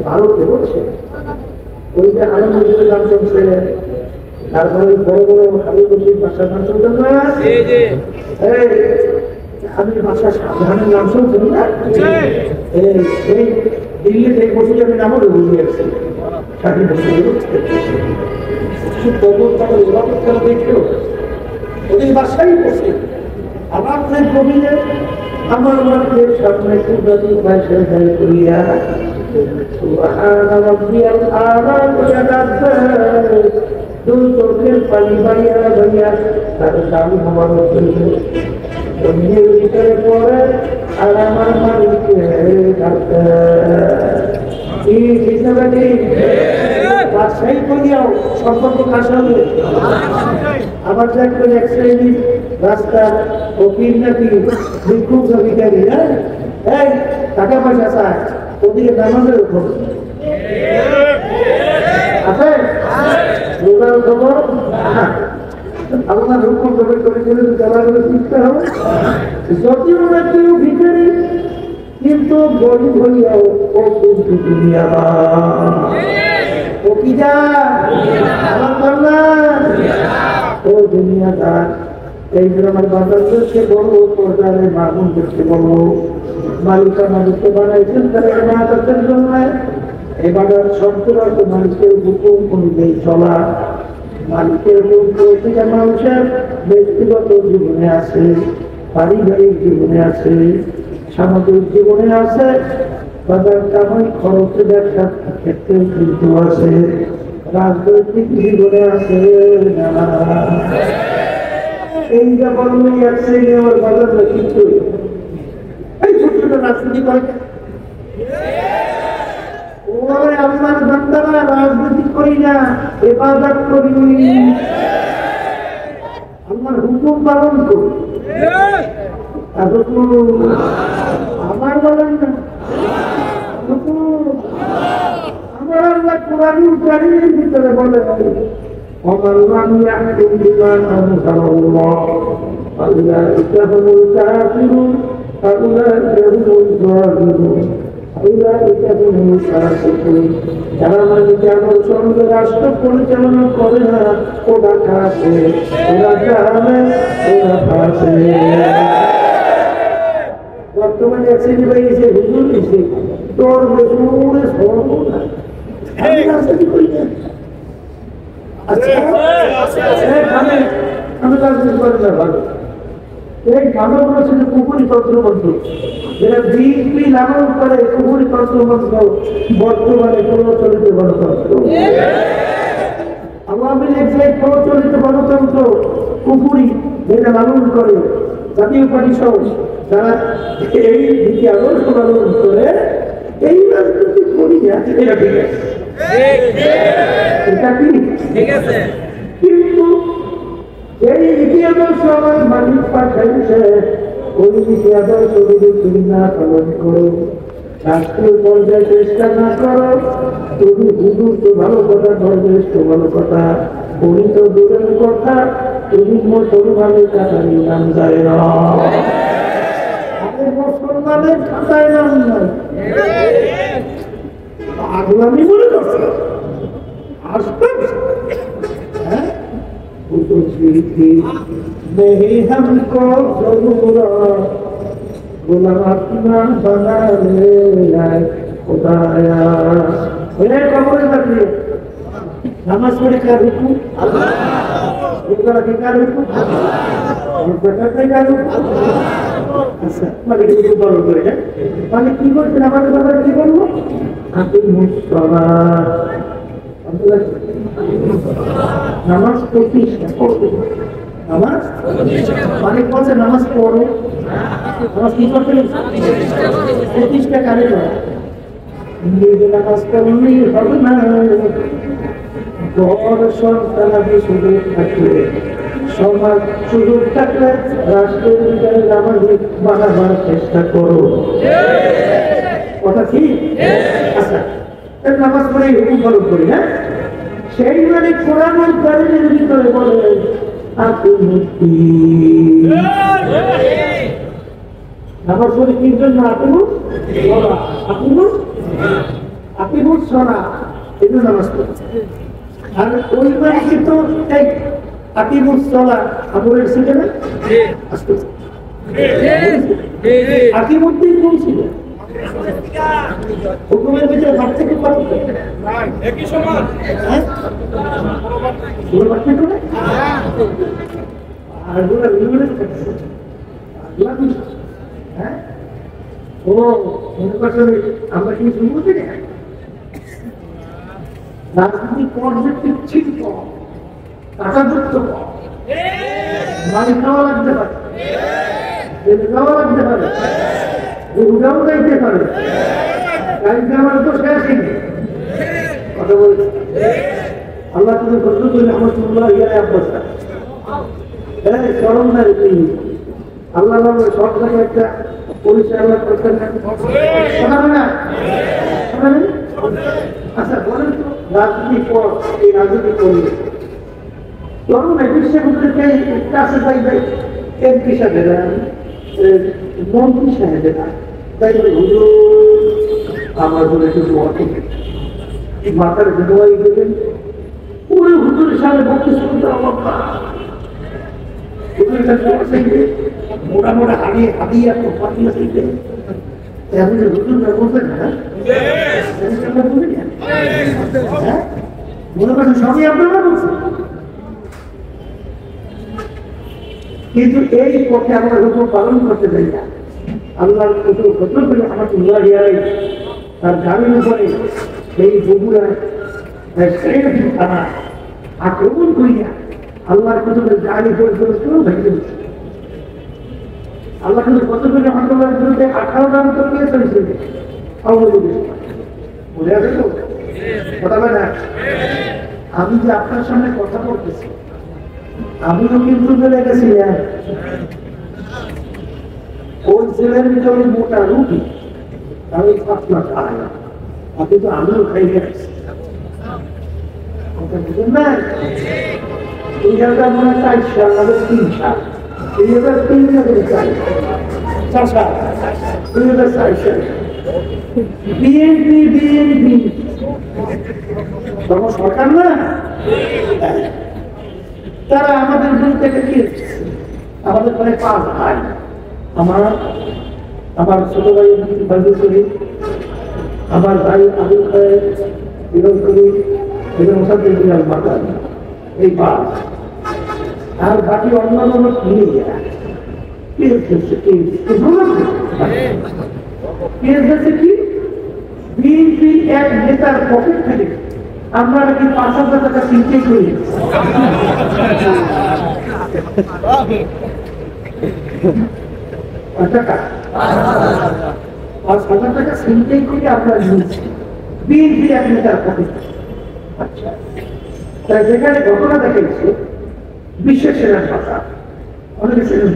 ভারতে বলছে ওই যে আনন্দের গান চলছে, তারপরে বড় বড় হাবি বসির ভাষার গান চলতেন না, আমি ভাষা সাধারণের নাম শুনছেন না, এই দিল্লিতে বসে আমি নামও বুঝিয়ে আসছি স্বাধীন দেখলেও ওদের বাসাই বসে আমার কবিলে আমার মাঠের সামনে কুদরতি ভাষা করিয়া সুবহান রাব্বিয়াল আ'লা দুই চোখের পানি বাইয়া বাইয়া তার দাম আমার জমির ভিতরে পড়ে আর আমার মালিককে কি হিসাবে রাজশাহী করিয়াও সম্পর্ক কাজ হবে। আবার দেখবেন এক শ্রেণীর রাস্তার ফকির নাকি ভিক্ষুক ভিখারি, এই টাকা পয়সা চায়, ওদিকে নামাজের উপর আছে রোজার খবর আপনার হুকুম করেছিলেন জমা করে শিখতে হবে। যদিও না কেউ ভিখারি কিন্তু গরিব হইয়াও ও কিন্তু দুনিয়া ও কি যা ও দুনিয়াদার। এই জন্য আমার বাজারকে বলবো, পর্দারের মামুনদেরকে বলবো, মালিকা মালিককে বানাইছেন তারা মাতার জন্য এই বাজার সন্তুষ্ট মানুষের হুকুম অনুযায়ী চলা, মালিকের প্রতিটা মানুষের ব্যক্তিগত জীবনে আছে, পারিবারিক জীবনে আছে, সামাজিক জীবনে আছে, বাজার কামাই খরচ ব্যবসার ক্ষেত্রে কিন্তু আছে, রাজনৈতিক জীবনে আছে না। এই ব্যাপার নিয়ে আছে আমার বাজার কিন্তু এই ছোট ছোট রাজনীতি করে আমার বান্দারা রাজনীতি করি না, ইবাদত করি, আমার হুকুম পালন করি। আমার বলেন না আমার আল্লাহ কোরআনুল কারীমের ভিতরে বলে ومن لم يحكم بما أنزل الله فأولئك هم الكافرون فأولئك هم الظالمون এরা এটা কোনো সারা করে যারা মানে যেমন সঙ্গে রাষ্ট্র পরিচালনা করে না ওরা খাসে ওরা জানে ওরা ফাঁসে বর্তমানে অ্যাক্সিডেন্ট হয়ে গেছে হুজুর দিছে তোর বেসুরে সরব না আমি রাজনীতি করি না আমি রাজনীতি করি না ভালো এই ভালোগুলো ছিল কুকুরি তন্ত্রমন্ত্র যেটা বিএনপি লালন করে কুকুরি তন্ত্রমন্ত্র বর্তমানে প্রচলিত গণতন্ত্র আওয়ামী লীগ যে প্রচলিত গণতন্ত্র কুকুরি যেটা লালন করে জাতীয় পার্টি সহ যারা এই দিকে আদর্শ লালন করে এই রাজনীতি করি না এটা ঠিক আছে এটা কি ঠিক আছে কিন্তু এই ইতিহাস আমার মালিক পাঠাইছে ওই ইতিহাস যদি তুমি না পালন করো রাষ্ট্রীয় পর্যায়ে চেষ্টা না করো তুমি হুজুর তো ভালো কথা ধর্মেশ তো ভালো কথা উনি তো দূরের কথা তুমি মুসলমানের কাতারি নাম যায় না মুসলমানের খাতায় নাম নাই আগলামি বলে করছে আসতে হ্যাঁ नहीं हमको जरूरत गुलाम अपना बना ले खुदाया उन्हें कबूल कर लिए नमाज पढ़े का रुकू रुकू का रुकू बैठा का रुकू अच्छा মানে কি বলো করে না মানে কি করতে আমাদের ব্যাপারে কি বলবো আপনি মুসতারা নামাজ প্রতিষ্ঠা করবে নামাজ অনেক বলছে নামাজ পড়ো নামাজ কি করতে প্রতিষ্ঠা কারে করে নিজে নামাজ পড়লেই হবে না বড় সন্তানাদি সুযোগ থাকলে সমাজ সুযোগ থাকলে রাষ্ট্রের ভিতরে নামাজ বানাবার চেষ্টা করো কথা কি আচ্ছা নামাজ পড়ে হুকুম পালন করি হ্যাঁ সেই মানে কোরআন কারিমের ভিতরে বলে আতিমুদ্দি নামাজ পড়ে কি জন্য আতিমুদ সনা এই জন্য নামাজ পড়ে আর ওই মানে কিন্তু এই আতিমুদ সলা আপনার ছিল না আসতে আতিমুদ্দিন কোন ছিল হুকুমের ভিতরে ভাগ থেকে একই সমান আমরা কি শুরু করতে রাজনীতি পর্যাপ্তিক ছিল টাকাযুক্ত বাড়ি খাওয়া লাগতে পারে খাওয়া লাগতে পারে গরুটাও গাইতে পারে গাড়িতে আমার তো শেষ কথা বলছে আল্লাহ তুমি কষ্ট করলে আমার তুল্লাহ ইয়ার অবস্থা হ্যাঁ চরম না আল্লাহ সব জায়গায় একটা পরিচালনা করতেন না আচ্ছা বলেন তো রাজনীতি পর এই রাজনীতি করলে চরম না বিশ্বের কাছে যাইবে এমপি সাহেবেরা মন্ত্রী সাহেবেরা তাই বলে হুজুর আমার বলে একটু দোয়া করবেন মাথার দোয়াই দেবেন পুরো হুজুরের সামনে বক্তব্য শুনতে আমার মোটা মোটা হাড়িয়ে এত পাতিয়ে চাইতে হুজুর না বলবেন না মনে করছেন সবই আপনারা বলছেন কিন্তু এই পথে আমরা হুকুম পালন করতে চাই না আল্লাহর হুকুম করে আমাদের তার গাড়ির উপরে সেই বগুড়ায় থানা আক্রমণ করিয়া আল্লাহর কুতুবের গাড়ি পরিচালনা ভেঙে দিচ্ছে আল্লাহ কিন্তু কত করে আন্দোলনের বিরুদ্ধে 18 রান তো কেস হয়েছিল বলে আছে তো কথা বলে না আমি যে আপনার সামনে কথা বলতেছি আমিও কিন্তু চলে গেছিলাম ওই জেলের ভিতরে মোটা রুটি আমি পাতলা খাই আপনি তো আমিও খাই গেছি কথা বুঝলেন না এই জায়গা মনে 4 সাল আগে 3 সাল এই জায়গা 3 সাল 4 সাল 2004 সাল বিএনপি বিএনপি তখন সরকার না, তারা আমাদের বিরুদ্ধে কি আমাদের প্রায় 5 ভাই, আমার ছোট ভাই বাজু করি, আমার ভাই আবুল খায়ের বিরোধ করি, এবং মোসাদ্দিন মাতাল, এই 5 আর বাকি অন্যান্য লোক নিয়ে যায় কি বিএনপি এক নেতার পকেট থেকে আমরা নাকি 5,000 টাকা চিন্তা করি। টাকা 5,000 টাকা চিন্তাই করে আমরা নিয়েছি বিএনপি এক নেতার পকেট। আচ্ছা, তাই যেখানে ঘটনা দেখেছে বিশ্বের সেরা ভাষা অনেকে সেরেন,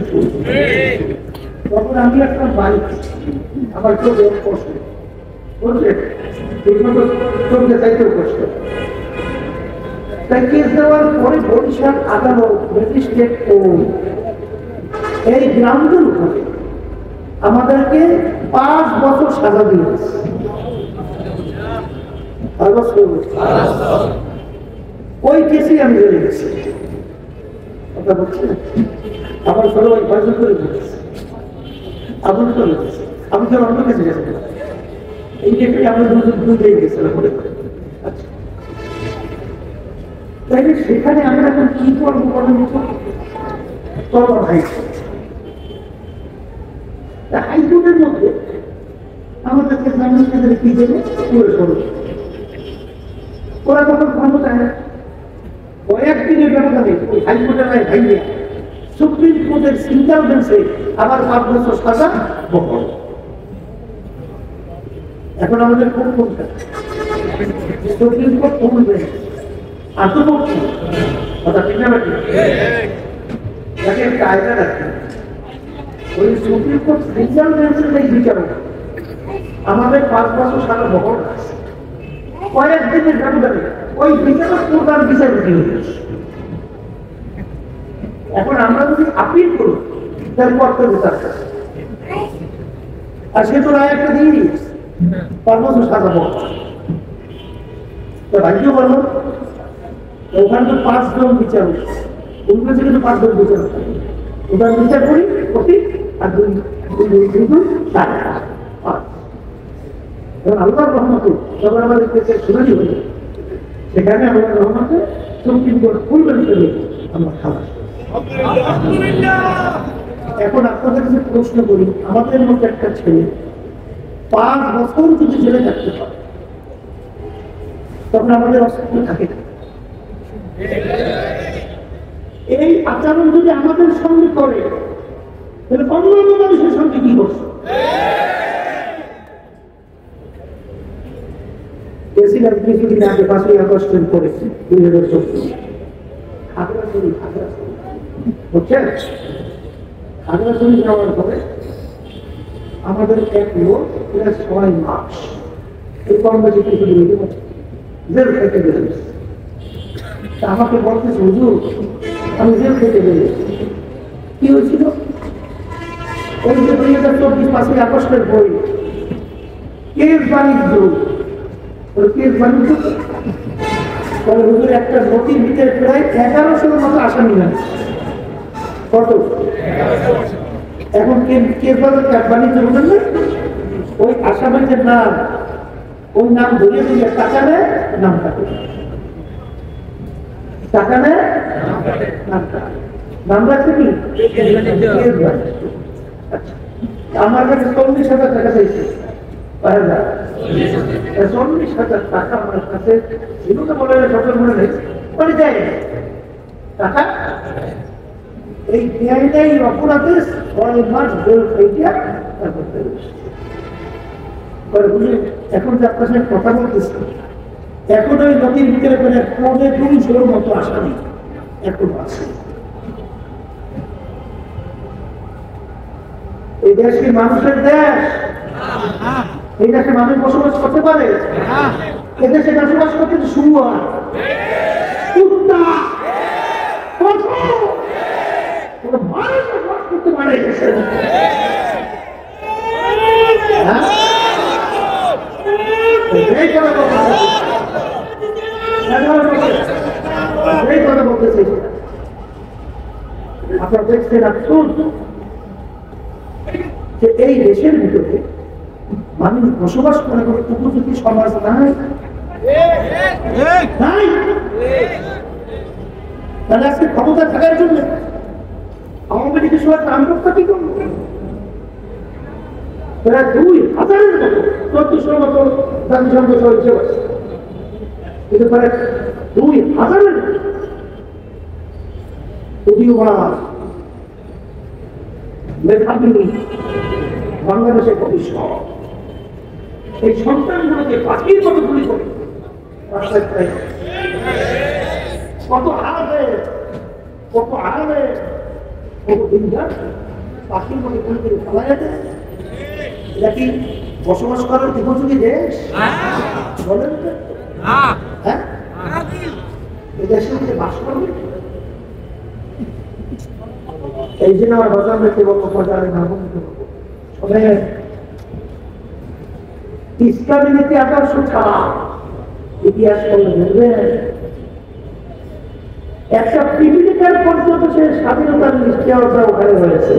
তখন আমি একটা বাড়ি আমার চোখ কষ্ট বলছে চোখে চাইতেও কষ্ট। তাই কেস দেওয়ার পরে বরিশাল আদালত ম্যাজিস্ট্রেট কোর্ট এই গ্রামগুলো উপরে আমাদেরকে 5 বছর সাজা দিয়েছে। ওই কেসে আমি জেলে গেছি, কথা বলছি আমার ছোট ভাই ফয়জল করে বলেছে, আবুল করে বলেছে, আমি তো অন্য কাছে গেছি, এই ক্ষেত্রে আমরা দুধে গেছিলাম মনে করে। আচ্ছা, তাইলে সেখানে আমরা এখন কি করবো বলেন তো? হাইকোর্টের মধ্যে আমাদেরকে জামিন পেতে কি দেবে পুরো সরু, ওরা তখন ক্ষমতায় কয়েকদিনের ব্যবধানে ওই হাইকোর্টের রায় ভাইয়া সুপ্রিম কোর্টের সিঙ্গেল বেঞ্চে আবার 5 বছর সাজা বহন। এখন আমাদের কোন কোনটা সুপ্রিম কোর্ট কোন বেঞ্চ আত্মপক্ষ কথা ঠিক না বাকি তাকে কায়দা রাখতে ওই সুপ্রিম কোর্ট সিঙ্গেল বেঞ্চের এই বিচারক আমাদের 5 বছর সাজা বহন আছে কয়েকদিনের ব্যবধানে ওই বিচারক প্রধান বিচারপতি হয়েছে। এখন আমরা যদি আপিল করি তার কর্তব্য তার কাছে, আর সে তো রায় একটা দিয়ে দিয়েছে 5 বছর সাজা বহন। তো ভাগ্য বলো ওখানে তো 5 জন বিচারক, উল্টো থেকে তো 5 জন বিচারক, ওটা বিচার করি প্রতি আর 2 আল্লাহর রহমতে তখন আমাদের কেসের শুনানি হয়ে সেখানে আল্লাহর রহমতে সুপ্রিম কোর্ট ফুল বেঞ্চে আমরা খালাস। এখন আপনাদের কাছে প্রশ্ন করি, আমাদের মধ্যে একটা ছেলে 5 বছর যদি জেলে থাকতে পারে তখন আমাদের অস্তিত্ব থাকে না। এই আচরণ যদি আমাদের সঙ্গে করে তাহলে অন্যান্য মানুষের সঙ্গে কি করছে? এসিলাম কিছুদিন আগে 5ই আগস্টের পরে 2014 খাগড়াছড়ি বুঝছেন, খাগড়াছড়ি যাওয়ার পরে আমাদের এক লোক 6 মাস এই কর্মবাজি কিছুদিন জেল থেকে বেরিয়েছে। আমাকে বলতেছে হুজুর আমি জেল থেকে বেরিয়েছি, কি হয়েছিল? ওই যে 2024 5ই আগস্টের বই কেস বাণিজ্য একটা নথির ভিতরে প্রায় 1100 মতো আসামি না কত এখন কেস বাণিজ্য বলেন না, ওই আসামিদের নাম ওই নাম ধরিয়ে দিলে টাকা নেয় নাম কাটে, টাকা নেয় নাম রাখছে কি আমার কাছে 40,000 টাকা চাইছে, 40,000 টাকা আমার কাছে ছিল তো বলে সরকার মনে নেই মানে দেয় টাকা এই দেয় অপরাধে 6 মাস জেল খাইয়া তারপর বুঝলি। এখন যে আপনার সাথে কথা বলতেছে এখন ওই নদীর ভিতরে করে 200 মতো আসামি এখন আছে। এই দেশ কি মানুষের দেশ? এই দেশে মানুষ বসবাস করতে পারে? এদেশে বসবাস করতে শুয়ার কুত্তা মানুষ বসবাস করতে পারে? বলতে চাইছি না। আপনারা দেখছেন আফসোস যে এই দেশের ভিতরে মানুষ বসবাস করে কোনো উপযোগী সমাজ নাই। তাহলে আজকে ক্ষমতা থাকার জন্য আওয়ামী লীগের সবাই ত্রাণকর্তা কি করবো? প্রায় 2000-এর মতো 1400 মতো জাতিসংঘ সদস্য আছে, কিন্তু প্রায় 2000-এর উদীয়মান মেধাবী বাংলাদেশের ভবিষ্যৎ এই সন্তানগুলোকে পাখির মতো গুলি করে কত হারাবে, কত হারাবে, কত দিনদার পাখির মতো গুলি করে ফেলা যাবে। এটা কি বসবাস করার উপযোগী দেশ? বলেন তো, হ্যাঁ এই দেশের মধ্যে বাস করবে? এই জন্য আমার বাজার দেখতে বলবো বাজারে না ইসলামী নীতি আদর্শ ছাড়া ইতিহাস করলে দেখবেন একটা পিপিলিকার পর্যন্ত সে স্বাধীনতার নিশ্চয়তা ওখানে হয়েছে।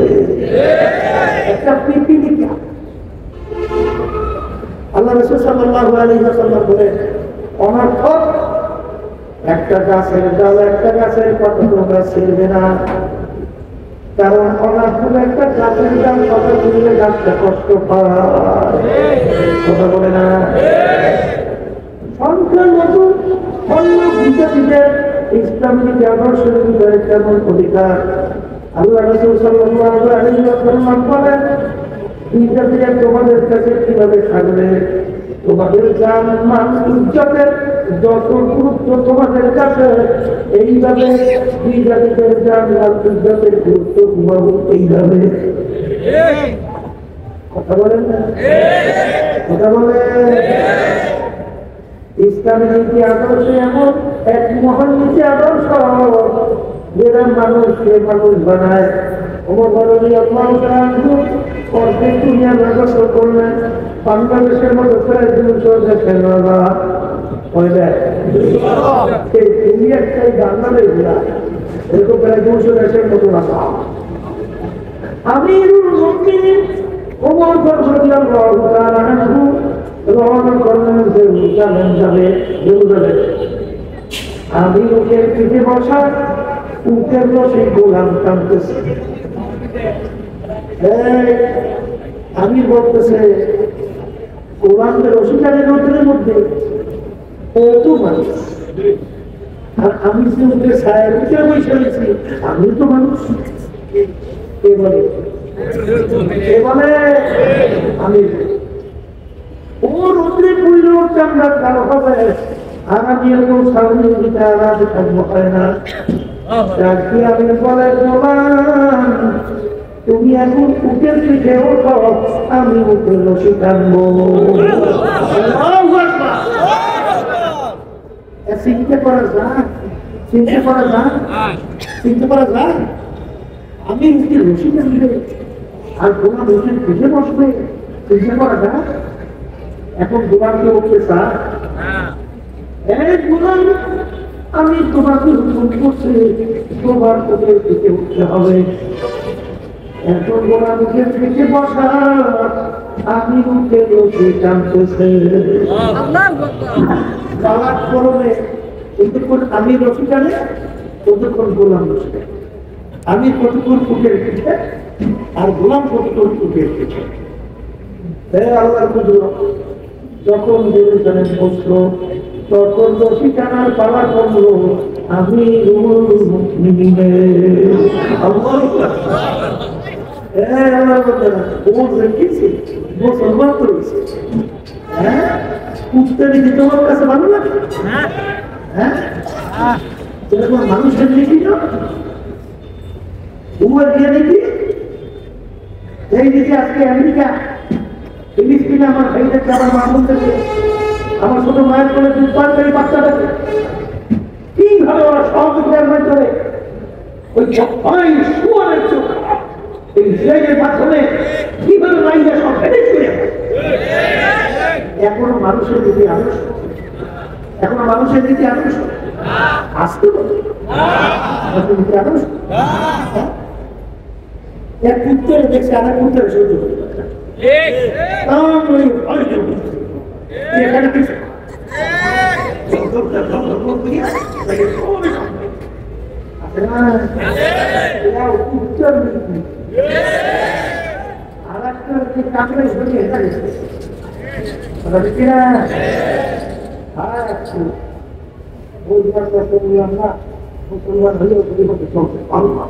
একটা পিপিলিকা আল্লাহ রাসূল সাল্লাল্লাহু আলাইহি ওয়াসাল্লাম বলেন অনর্থক একটা গাছের ডাল একটা গাছের পাতা তোমরা ছিঁড়বে না, কারণ অনর্থক একটা গাছের ডাল পাতা ছিঁড়লে গাছটা কষ্ট পায়। কথা বলে না সংখ্যার মতো অন্য বিজাতিদের ইসলামী আদর্শের ভিতরে কেমন অধিকার? আল্লাহ রাসূল সাল্লাল্লাহু আলাইহি ওয়াসাল্লাম বলেন বিজাতিরা তোমাদের কাছে কিভাবে থাকবে? তোমাদের জান মান ইজ্জতের যত গুরুত্ব তোমাদের কাছে, এইভাবে বিজাতিদের জান মান ইজ্জতের গুরুত্ব তোমার এইভাবে। কথা বলেন না, কথা বলে। ইসলামী নীতি আদর্শ এমন এক মহান নীতি আদর্শ যেটা মানুষকে মানুষ বানায়। অর্ধেক দুনিয়া ব্যবস্থা করলেন বাংলাদেশের মতো প্রায় 200 দেশের দুনিয়ার বাংলাদেশ এরকম প্রায় 200 দেশের মতো রাখা। আমিরুল মুমিনিন ওমর রাদিয়াল্লাহু তাআলা আনহু রওনা করলেন জেরুজালেম যাবে। আমি উটের পিঠে বসা, উটের বসে গোলাম টানতেছে। আমি বলতেছে গোলামদের রশিদারের রোদের মধ্যে কত মানুষ, আর আমি যে উঠে ছায়ের উঠে বসে রয়েছি, আমি তো মানুষ। কে বলে? কে বলে? আমি ও রোদ্রে পুইল চামড়া কালো হবে, আর আমি এরকম সামনে দিতে আরাম থাকবো হয় না। আমি বলে তুমি এখন উঠের পিঠে ওঠো, আমি উঠে রশি টানবো। চিন্তা করা যায়, চিন্তা করা যায়, চিন্তা করা যায়। আমি উঠে রশি টানবে আর গোলাম উঠের পিঠে বসবে, চিন্তা করা যায়। এখন গোলামকে উঠতে চায়, গোলাম আমি তোমাকে হুকুম করছি তোমার উঠের পিঠে উঠতে হবে। এখন গোলাম উঠের পিঠে বসা, আমি উঠে রশি টানতেছে। বালাক করবে যতক্ষণ আমি রশি টানে ততক্ষণ গোলাম রশি টানে। আমি কতক্ষণ উঠের পিঠে আর গোলাম কতক্ষণ উঠের পিঠে। আল্লাহর কুদরত যখন জেরুজালেম বসলো তখন রশি টানার পালা করলো আমি মুসলমান করেছি। হ্যাঁ উঠতে দিকে তোমার কাছে ভালো লাগে? হ্যাঁ যেরকম মানুষের দেখি না উমার দিয়ে দেখি এই দিকে আজকে আমেরিকা ফিলিস্তিনে আমার ভাইদেরকে আমার মা বলতেছে আমার ছোট মায়ের কোলে দুধ পান করে বাচ্চাটাকে কিভাবে ওরা সহযোগিতার মাধ্যমে ওই সুয়ারের চোখ এই জেলের মাধ্যমে কিভাবে মাইরা সব ফেলে ছুড়ে এখনো মানুষের দিকে আনুষ, এখনো মানুষের দিকে আনুষ। আসতে বলে এক পুত্রের দেখছে আর এক পুত্রের সহ্য করতে পারে না। এখানে মুসলমান হলেও আল্লাহ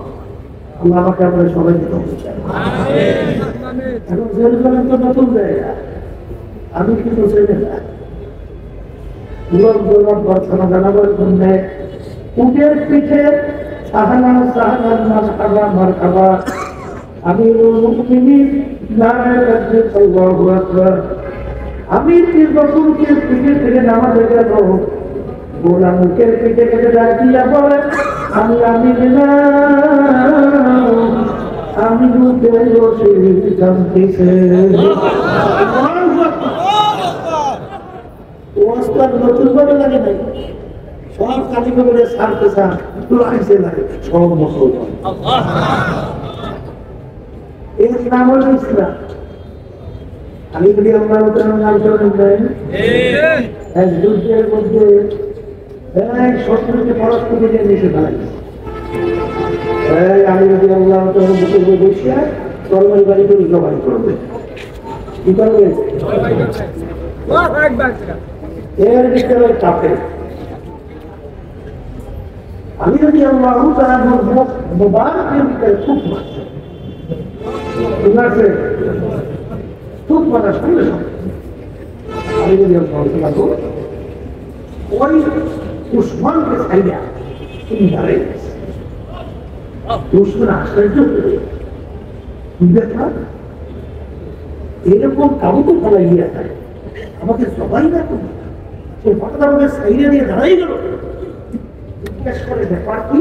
আমাকে আপনারা সবাইকে এখন জেরুজালেম তো নতুন জায়গা, আমি কিন্তু ছেলে না প্রার্থনা জানাবার জন্য উটের পিঠে সাহানা সাহানার মাস খাবা মার খাবা আমি আমি রসুলকের পিঠে থেকে নামাজে গেল গোলা মুখের পিঠে কেটে ডাকিয়া বলে আমি আমি জানতেছে নতুন ভাবে লাগে নাই সব কালী করে ছাড়তে চান লাগছে লাগে সব মুসলমান এর নাম হল ইসলাম। আমি যদি আমার নাম শোনেন দেন এক যুদ্ধের মধ্যে এক শত্রুকে পরস্পর দিয়ে নিচে দাঁড়াইছে। আমি যদি আল্লাহ বুকে বসিয়া তরবারি বাড়ি করে জবাই করবে কি করবে এর ভিতরে চাপে আমি যদি আল্লাহ তারা বলবো মোবারকের ভিতরে খুব মারছে খুব মারার সঙ্গে সঙ্গে আমি যদি আল্লাহ ওই উসমানকে ছাইয়া তুমি দাঁড়িয়ে গেছে উসমান আশ্চর্য এরকম কাউকে ফলাই গিয়ে থাকে আমাকে সবাই না তুমি সে হঠাৎ আমাকে সাইডে দিয়ে দাঁড়াই গেল জিজ্ঞেস করে ব্যাপার কি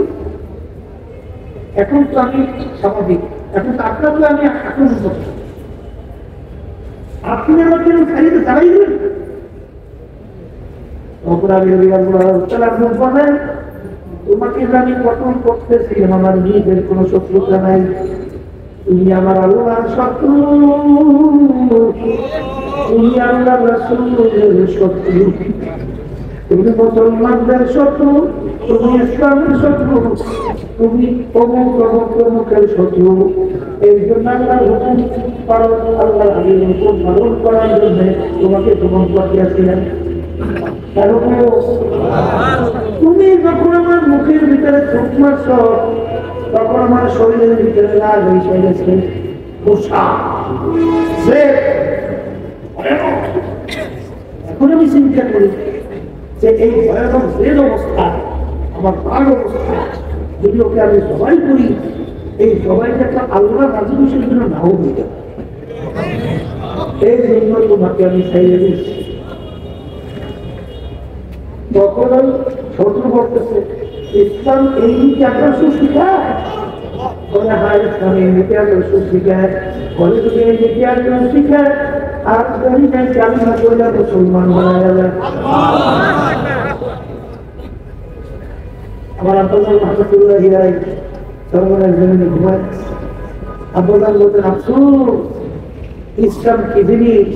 এখন তো আমি স্বাভাবিক এখন তো আপনাকে আমি আক্রমণ করছি আপনি আমাকে সাইডে দাঁড়াই গেলেন তোমাকে আমি গঠন করতেছি আমার নিজের কোন শত্রুতা নাই তুমি আমার আল্লাহর শত্রু তুমি আল্লাহ রাসূলের শত্রু তুমি মুসলমানদের শত্রু তুমি ইসলামের শত্রু তুমি প্রমুখের শত্রু এই জন্য আল্লাহ হুকুম পালন আল্লাহ হুকুম পালন করার জন্য তোমাকে দমন করিয়াছিলেন। তুমি যখন আমার মুখের ভিতরে থুক মারছ তখন আমার শরীরের ভিতরে লাল হয়ে গেছে এখন আমি চিন্তা করি যে এই ভয়ানক জেল অবস্থা আমার ভাগ অবস্থা যদি ওকে আমি সবাই করি এই সবাইকে একটা আল্লাহ রাজি খুশির জন্য নাও দিতে এই জন্য তোমাকে আমি চাইলে দিচ্ছি। তখন ওই শত্রু করতেছে ইসলাম এই দিকে আদর্শ শিখায় বলে হ্যাঁ ইসলাম এই দিকে আদর্শ শিখায় বলে তুমি এই দিকে আদর্শ শিখায় আর আমি নাই কালিমা করলে মুসলমান বলা যাবে। আমার আব্বাজান মাহমুদুল্লাহ হিরাই সর্বনের জমিনে ঘুমায় আব্বাজান বলতেন আফসোস ইসলাম কি জিনিস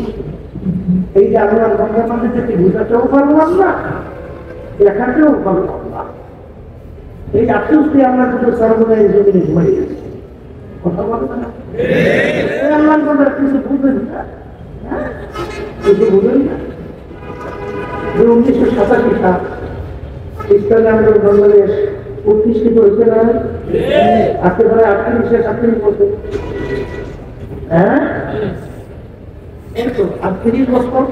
এই যে আল্লাহর বান্দার মধ্যে থেকে বুঝাতেও পারলাম না দেখাতেও পারলাম না এই আফসোসটি আমরা কিন্তু সর্বনের জমিনে ঘুমাই গেছি কথা বলবে না আল্লাহর বান্দার কিছু বুঝবেন না কিছু বুঝবেন না যে 1987 সাল ইসলামী আন্দোলন বাংলাদেশ প্রতিষ্ঠিত হয়েছে না আজকে প্রায় 38 বছর হ্যাঁ 38 বছর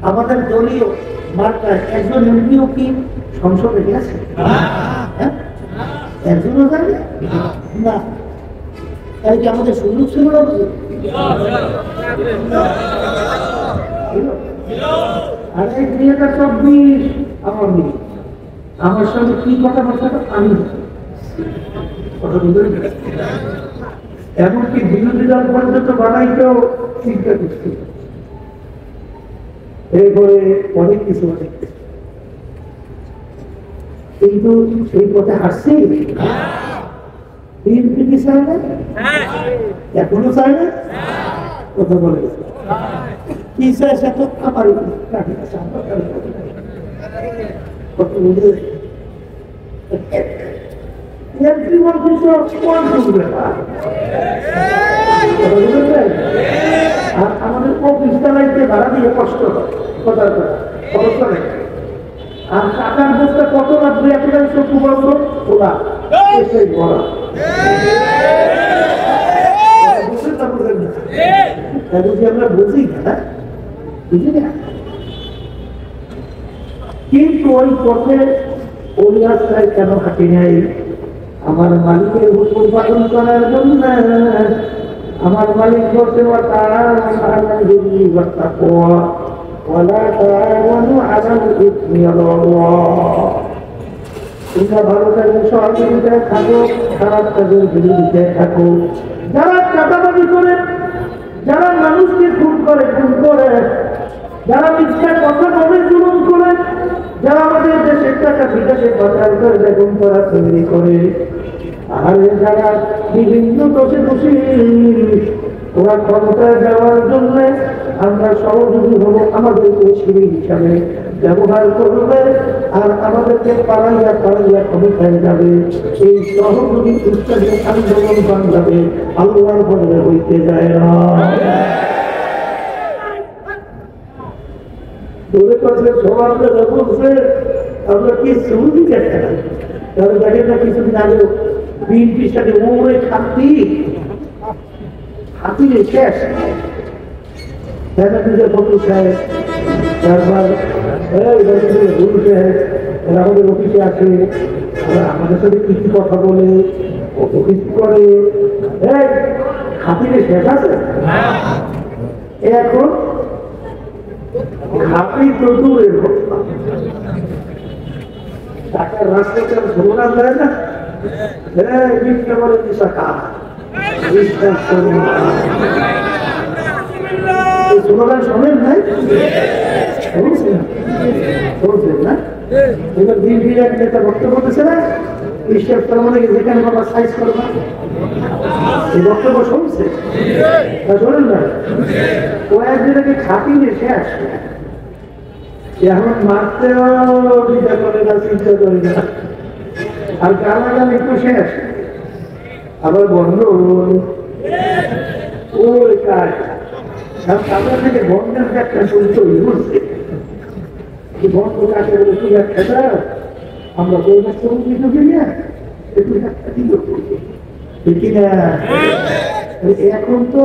আমাদের দলীয় মার্কায় একজন এমপিও কি সংসদে গেছে হ্যাঁ একজনও জানে না তাই কি আমাদের সুযোগ ছিল না আর এই 2024 আমার সঙ্গে কি কথা বলছে আমি এমনকি বিরোধী দল পর্যন্ত বানাইতেও চিন্তা করছি এরপরে অনেক কিছু কিন্তু সেই পথে হাসছে বিএনপি কি চায় না? এখনো চায় না? কথা বলে কি চায় সে তো আমার আমাদের অফিস চালাইতে ভাড়া দিয়ে কষ্ট কথার অবস্থা নেই। আর টাকার বস্তা কত লাগবে এতটাই চক্ষু বন্ধ খোলা বলা আমরা বুঝি না, বুঝি না। কিন্তু ওই পথে ওই রাস্তায় কেন হাঁটি নাই? আমার মালিকের হুকুম পালন করার জন্য। আমার মালিক বলছে তোমরা ভালো কাজে সহযোগিতায় থাকো, খারাপ কাজের বিরোধিতায় থাকো। যারা চাঁদাবাজি করে, যারা মানুষকে খুন করে, যারা মিথ্যা কথা বলে জুলুম করে, যারা আমাদের দেশের টাকা বিকাশে পাচার করে বেগম করা তৈরি করে, আর যারা বিভিন্ন দোষে দোষী, ওরা ক্ষমতায় যাওয়ার জন্য আমরা সহযোগী হবো, আমাদেরকে সিঁড়ি হিসাবে ব্যবহার করবে আর আমাদেরকে পাড়াইয়া ক্ষমতায় যাবে। এই সহযোগী উৎসাহে আন্দোলন বাংলাদেশ আল্লাহর বদলে হইতে যায় না। আমরা কি শুরু দেখেন না কিছুদিন আগে বিএনপির সাথে মোড়ে হাতি শেষ ফটু সাহেব, তারপর আমাদের অফিসে আসে, আমাদের সাথে কিছু কথা বলে, কত কিছু করে। হাতিরে শেষ আছে এখন হাতি তো দূরের কথা, টাকার রাস্তাটা স্লোগান দেয় না, মিথ্যা বলে দিশা কাজ বিশ্বাস করুন। স্লোগান শোনেন নাই? শুনছেন না? এবার বিএনপির এক নেতা বক্তব্য দিচ্ছে না, বিশ্বাস করা মানে যেখানে বাবা সাইজ করবা, এই বক্তব্য শুনছে শোনেন না? ও একদিনকে খাপিয়ে শেষ, এখন মারতেও চিন্তা করে না, চিন্তা করে না, আর গালাগাল একটু শেষ, আবার বন্ধ ওই কাজ। তাদের থেকে বন্ধের একটা শুনতে ঘুরছে, বন্ধ কাছে তুই একটা আমরা বই মাস ঢুকে নিয়ে একটু একটা দিল কিনা। এখন তো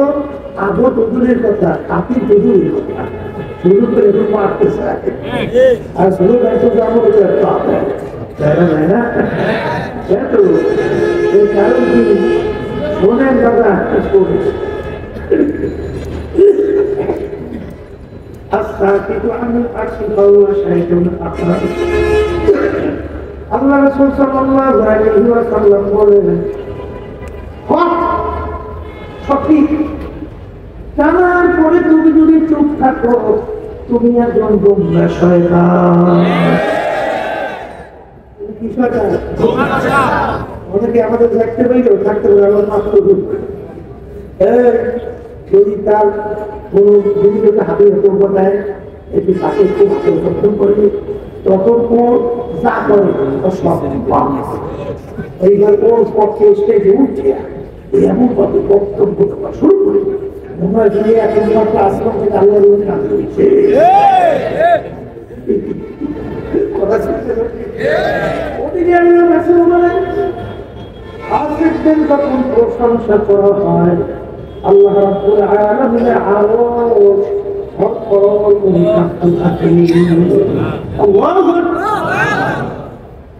আগো দূরের কথা, আপনি দূরের কথা, শুরু করে একটু মারতে চায়, আর শুরু তো যাবো তাই না? এত এই কারণ কি শোনেন দাদা, আল্লাহ রাসূল সাল্লাল্লাহু আলাইহি ওয়াসাল্লাম বলেন, হক সঠিক জানার পরে তুমি যদি চুপ থাকো, তুমি একজন গোমরা শয়তান। কি শয়তান? অনেকে আমাদের দেখতে পাইলেও থাকতে পারে আমার মাত্র যদি তার কোন জীবিকাকে হাতে করবো দেয়, একটু তাকে খুব পরিবর্তন করবে, তখন ও যা করে এইবার ওর পক্ষে স্টেজে উঠছে এমন ভাবে বক্তব্য শুরু করে মনে হয় যে এখন মাত্র আশ্রম থেকে আল্লাহর কাজ করছে। কথা শুনতে ওদিকে আল্লাহ রাসূল বলেন, আজকের যখন প্রশংসা করা হয় আল্লাহ রাব্বুল আলামিনের আরশ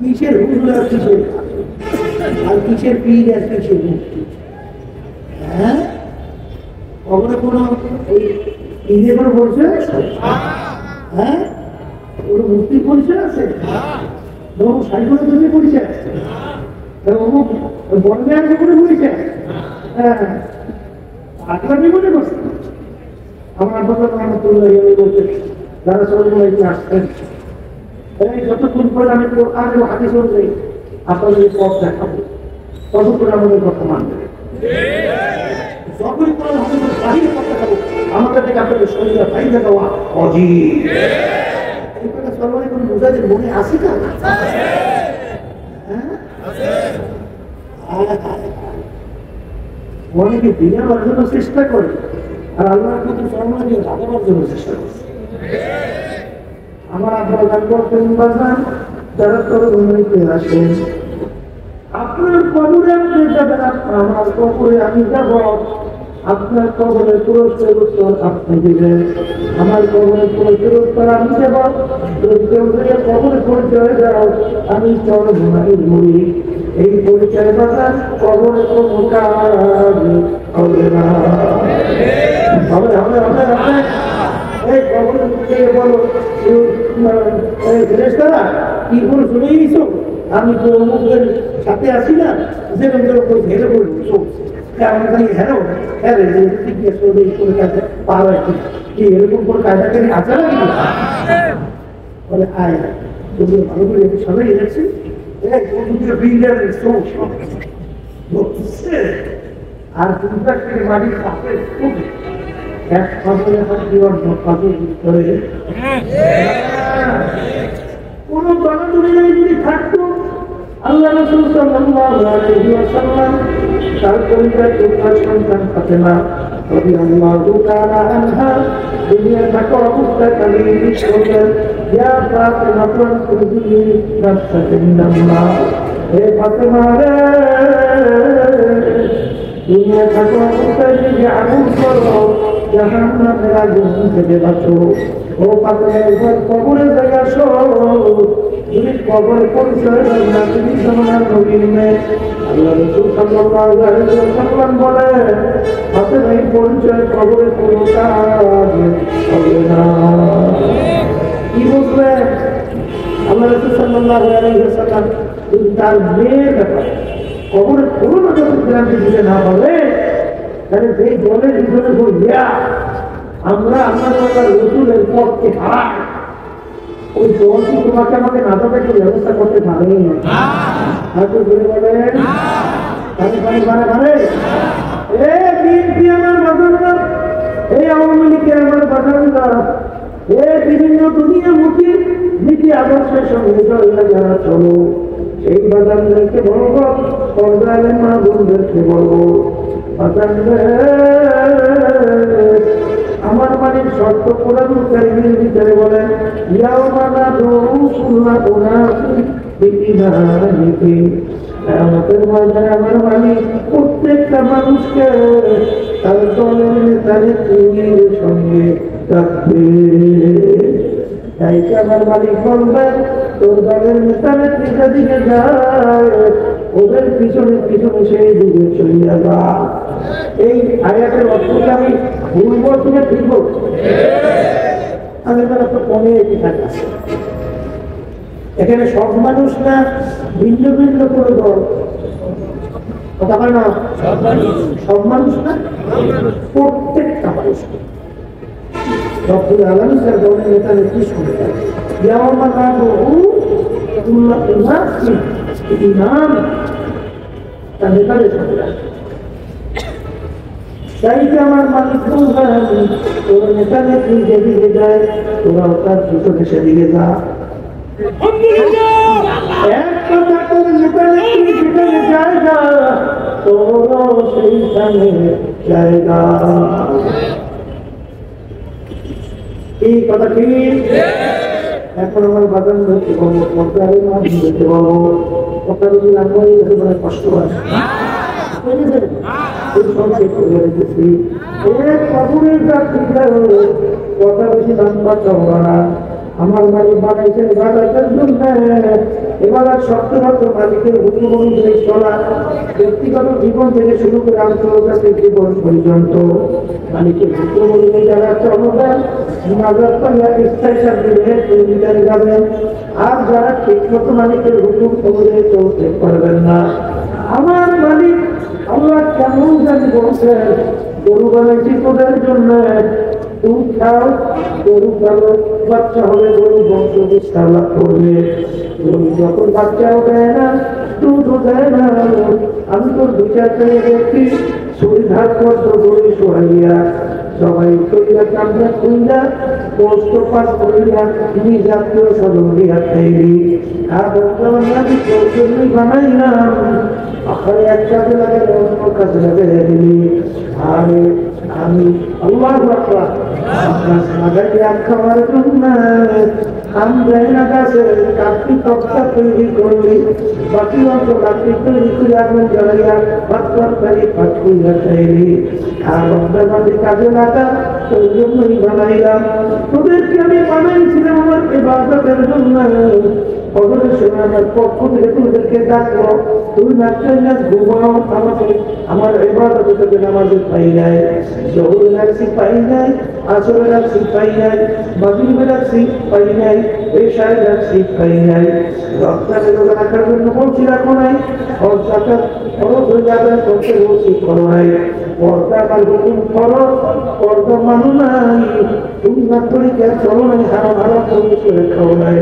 কিসের হুজুর আর কিসের আর কিসের পীর আর কিসের মুক্তি? হ্যাঁ, কখনো কোনো ঈদের কোনো পরিচয় আছে? হ্যাঁ, কোনো মুক্তির পরিচয় আছে? ধরো সাইকেলের জন্য পরিচয় আছে, বনমেয়ার জীবনে পরিচয়, হ্যাঁ আটলা জীবনে বসে। আমার আব্বাস রহমতুল্লাহ বলতেন, যারা সবাই আসতেন এই যতক্ষণ পরে আমি কোরআন ও হাদিস অনুযায়ী আপনাদের পথ দেখাবো, ততক্ষণ আমাদের কথা মানবে। যখনই কোরআন হাদিসের বাহিরে পথ দেখাবো, আমাদের থেকে আপনাদের শরীরে ফাইদা দেওয়া অজীব। এই কথা সর্বাধিক কোনো বোঝাদের মনে আছে না? অনেকে বিনাবার জন্য চেষ্টা করে, আর আল্লাহর প্রতি সম্মানকে লাগাবার জন্য চেষ্টা করছে। আমার আপনার গান করতেন বাজান, যারা তরুণীতে আসেন, আপনার কবরে আপনি যাবেন, আমার কবরে আমি যাব। আপনার কবরে পুরস্কার উত্তর আপনি দিবেন, আমার কবরে পুরস্কার উত্তর আমি দেব। কবরে পরিচয় দাও, আমি চরমাই বলি। এই পরিচয় বাজার কবরে কোনো কাজ হবে না। হবে হবে হবে হবে। এই কবরের মুখে বলো, ফেরেশতারা কি করে শুনে গেছো? আমি তো অমুকের সাথে আসি না, যেরকম যেরকম ঘেরে বলছো আমি খালি হ্যাঁ হ্যাঁ রে জিজ্ঞেস করবে করে কাছে পাওয়া কি এরকম করে কায়দাকারী আছে না কিন্তু বলে আয় তুমি ভালো করে সবাই এনেছি আর দুটা মাটির কাছে এক ফসলে করে কোন গণদুনিয়ায় যদি থাকতো আল্লাহ রাসূল সাল্লাল্লাহু আলাইহি ওয়াসাল্লাম তার পরিবারের কন্যা সন্তান ফাতেমা রাদিয়াল্লাহু তাআলা আনহা দুনিয়া থাকা অবস্থাকালে বললেন, ইয়া ফাতেমা কুনতুনি নাফসাকা মিনাল্লাহ, হে ফাতেমা রে দুনিয়া থাকা অবস্থায় যদি আমল করো জাহান্নামের আগুন থেকে বাঁচো। ও ফাতেমা একবার কবরে জায়গা আসো, তুমি কবরে পরিচয় দাও না, তুমি জামানার নবীর মেয়ে। আল্লাহ রাসূল সাল্লাল্লাহু আলাইহি ওয়াসাল্লাম বলে, ফাতেমা এই পরিচয় কবরে কোনো কাজ হবে না। কি বুঝলেন? আল্লাহ রাসূল সাল্লাল্লাহু আলাইহি ওয়াসাল্লাম তার মেয়ের ব্যাপারে কবরে কোনো না যখন গ্যারান্টি দিতে না পারে, তাহলে সেই দলের ভিতরে বলিয়া আমরা আল্লাহ রসুলের পথকে হারাই, ওই দলটি তোমাকে আমাকে নাজাতে একটু ব্যবস্থা করতে পারে না। হয়তো বলে বলেন আমার বাজানরা, এই আওয়ামী লীগের আমার বাজানরা, বিভিন্ন দুনিয়ামুখী নীতি আদর্শের সঙ্গে যারা চলো, সেই বাজানদেরকে বলবো, পর্যায়ের মা বোনদেরকে বলবো, আমার মালিক শর্ত কোরআন কারীমের ভিতরে বলেন, ইয়াউমা নাদুকুল্লা উনাসিন বিইমানিহিম, কিয়ামতের ময়দানে আমার মালিক প্রত্যেকটা মানুষকে তার দলের নেতার সঙ্গে ডাকবে। তাই আমার মালিক বলবেন, তোর দলের নেতার দিকে যায়, ওদের পিছনে পিছনে সেই দিকে চলিয়া যা। এই আয়াতের অর্থকে আমি ভুল বলছি না ঠিক বলছি? আমি তারা তো কমে এখানে আছে, এখানে সব মানুষ না, ভিন্ন ভিন্ন করে দল, কথা হয় না? সব মানুষ না, প্রত্যেকটা মানুষ রব্বুল আলামিন তার দলের নেতা নেত্রী সঙ্গে ইয়াউমা নাদুকুল্লা উনাসিন বিইমানিহিম, তার নেতাদের সঙ্গে। তাইতে আমার মালিক বলবেন, তোর নেতা নেত্রী যেদিকে যায় তোরাও তার পিছনে সেদিকে যা। এক কথা তোর নেতা নেত্রী যেখানে জায়গা, তোরাও সেইখানে জায়গা। এই কথা কি? এখন আমার বাগান ধরতে বলবো, পর্দারে মাছ ধরতে বলবো, কথা যদি না করি একেবারে কষ্ট হয়। কথা বেশি দাম পাচ্ছ না, আমার মালিক বানাইছেন ইবাদতের জন্য। এবার আর সত্যমাত্র মালিকের হুকুম অনুযায়ী চলা, ব্যক্তিগত জীবন থেকে শুরু করে আন্তর্জাতিক জীবন পর্যন্ত মালিকের হুকুম অনুযায়ী যারা চলবেন, নাজাত পাইয়া স্থায়ী শান্তিতে যাবেন। আর যারা ঠিক মতো মালিকের হুকুম অনুযায়ী চলতে পারবেন না, আমার মালিক আল্লাহ কেমন জানি বলছেন, গরু বানাইছি তোদের জন্য, দুধ খাও, গরু খাও, বাচ্চা হবে গরু বংশ বিস্তার লাভ করবে। যখন বাচ্চাও দেয় না, দুধও দেয় না, আমি তোর বিচার করে দেখি শরীর হাত করতো গরু সরাইয়া সবাই কইরা কামড়া কইরা পোস্ট পাস করিয়া তুমি জাতীয় সদরিয়া খাইলি আর বর্তমান আমি তোর জন্যই বানাইলাম আখানে এক কাজে লাগে অন্য কাজে লাগে দিলি আরে আমি আল্লাহ আকবার আপনার মাঝারি আখ খাওয়ার জন্য আমরা না গাছের কাঠি তক্তা তৈরি করলি বাকি অংশ কাঠি তৈরি করে আগুন জ্বালাইয়া ভাত তরকারি ভাত কইরা খাইলি আর আমাদের মাঝে কাজে লাগা ওই জন্যই বানাইলাম তোদেরকে আমি বানাইছিলাম আমার ইবাদতের জন্য অবশ্যই সময় আমার পক্ষ থেকে তোদেরকে ডাকবো তুই নাচলে না ঘুমাও আমাকে আমার ইবাদতের জন্য নামাজে পাই নাই জহুর রাখছি পাই নাই আসরে রাখছি পাই নাই মাগরিবে রাখছি পাই নাই এশায় রাখছি পাই নাই রমজানে রোজা রাখার জন্য বলছি রাখো নাই হজ যাকাত ফরজ হয়ে যাবে করতে বলছি করো নাই পর্দা আমার হুকুম ফরজ পর্দা মানো নাই তুমি না করি কেন চলো নাই হারাম হারাম করে খাও নাই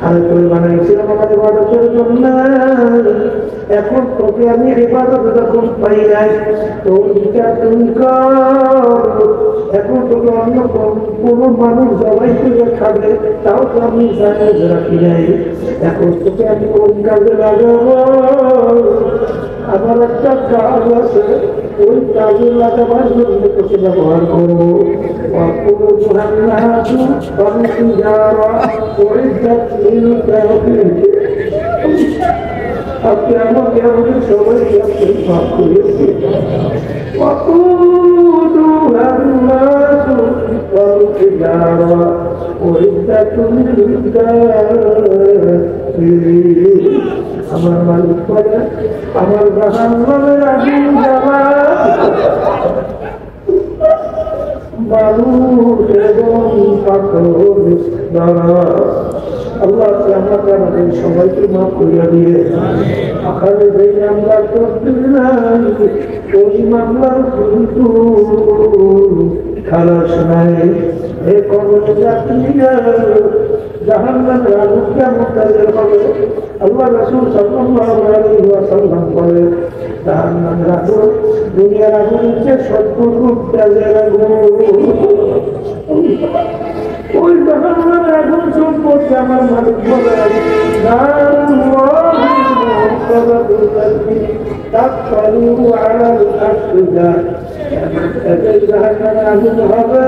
আর তোর বানাইছিলাম আমার ইবাদতের জন্য এখন তোকে আমি ইবাদত যখন পাই নাই তোর বিচার তুমি কর এখন তোকে অন্য কোনো মানুষ জবাই করে খাবে তাও তো আমি জায়েজ রাখি নাই এখন তোকে আমি কোন কাজে লাগাবো আমার একটা কাজ আছে ওই কাজে লাগাবার জন্য তোকে ব্যবহার করবো আপনি আমাকে আমাদের সবাই পাপ করেছে আমার মালিক করে আমার জাহান্নামের আগুন জ্বালা মানুষ এবং পাথর দ্বারা আল্লাহ আমাকে আমাদের সবাইকে মাফ করিয়া দিয়ে আখানে যে মামলা করতে নাই ওই মামলার কিন্তু খালাস নাই হে কর্মযাত্রীরা জাহান্নামের আগুন কেমন তাদের হবে আল্লাহ রাসূল সাল্লাল্লাহু আলাইহি ওয়াসাল্লাম বলেন জাহান্নামের আগুন দুনিয়ার আগুনের চেয়ে 70 গুণ তেজের আগুন ওই জাহান্নামের আগুন সম্পর্কে আমার মালিক বলে জাহান্নামের আগুন হবে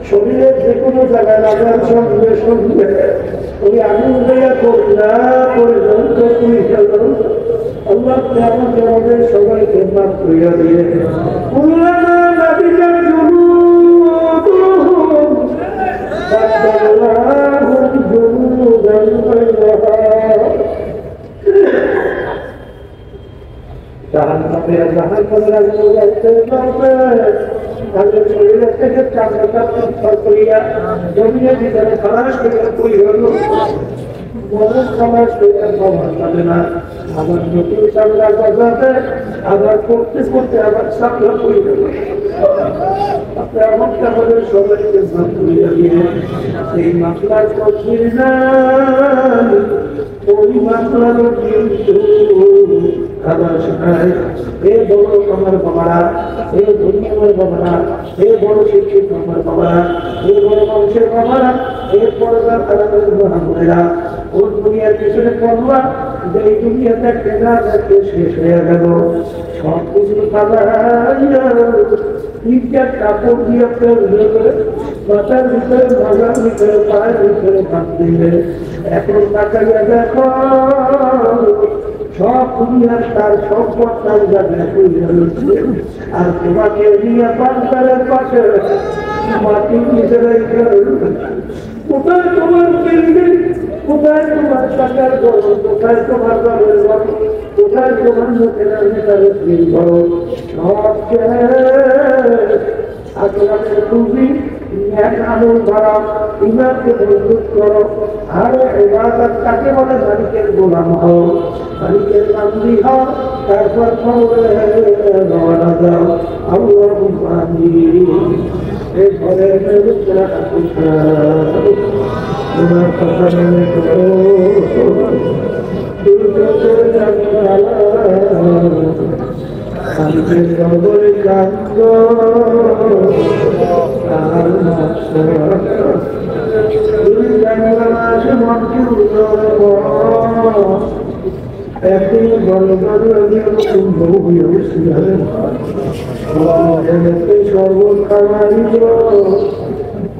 শরীরের যে কোনো জায়গায় লাগার সঙ্গে সঙ্গে ওই আগুন দেয়া করলা পর্যন্ত তুই আল্লাহ আমাকে আমাদের সবাইকে মাফ করিয়া দিয়ে তাদের শরীরের থেকে চামড়াটা উৎপাদ করিয়া জমিনের ভিতরে খালাস করিয়া তৈরি হল মরণ খালাস করিয়া খাবার পাবে না আবার নতুন চামড়া গজাবে আবার করতে করতে আবার চামড়া তৈরি হল আপনি আমাকে আমাদের সবাইকে ভাগ করিয়া দিয়ে সেই মামলার তসবির না ওই মামলার কিন্তু খালাস নাই এ বড় আমার বাবারা এ ধনী আমার বাবারা এ বড় শিক্ষিত আমার বাবারা এ বড় মানুষের বাবারা এর পর্দার আলাদের মহামুরেরা ওর দুনিয়ার পিছনে পড়বা যে এই দুনিয়াতে কেনা দেখে শেষ হয়ে গেল সব কিছু তিনটা কাপড় দিয়ে মাথার ভিতরে মাথার ভিতরে পায়ের ভিতরে ভাত দিলে এখন তাকাইয়া দেখো সব দুনিয়ার তার সম্পদ তার জায়গায় আর তোমাকে নিয়ে পাঁচটারের পাশে মাটি নিজেরাই কোথায় তোমার বিল্ডিং কোথায় তোমার টাকার গরম কোথায় তোমার বাড়ির বাড়ি কোথায় তোমার লোকেরা ভিতরে ঘর সবকে আগে তুমি জ্ঞান আমল ধরা ইমানকে মজবুত করো আর ইবাদত কাকে বলে মালিকের গোলাম হও মালিকের বান্দি হও তারপর খবরে রওনা দাও আল্লাহুম্মা আমিন এই ঘরের মেয়ে তোরা তোমার কথা মেনে শান্তির নগরে কান্দ আর একদিন বড় বড় বহু সর্বকামারিত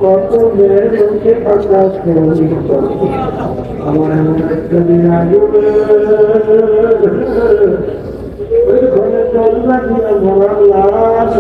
কত মেয়ের মুখে আকাশ আমার এমন একটা দিন আসবে ওই ঘরে চলনা দিয়া ভরা লাশ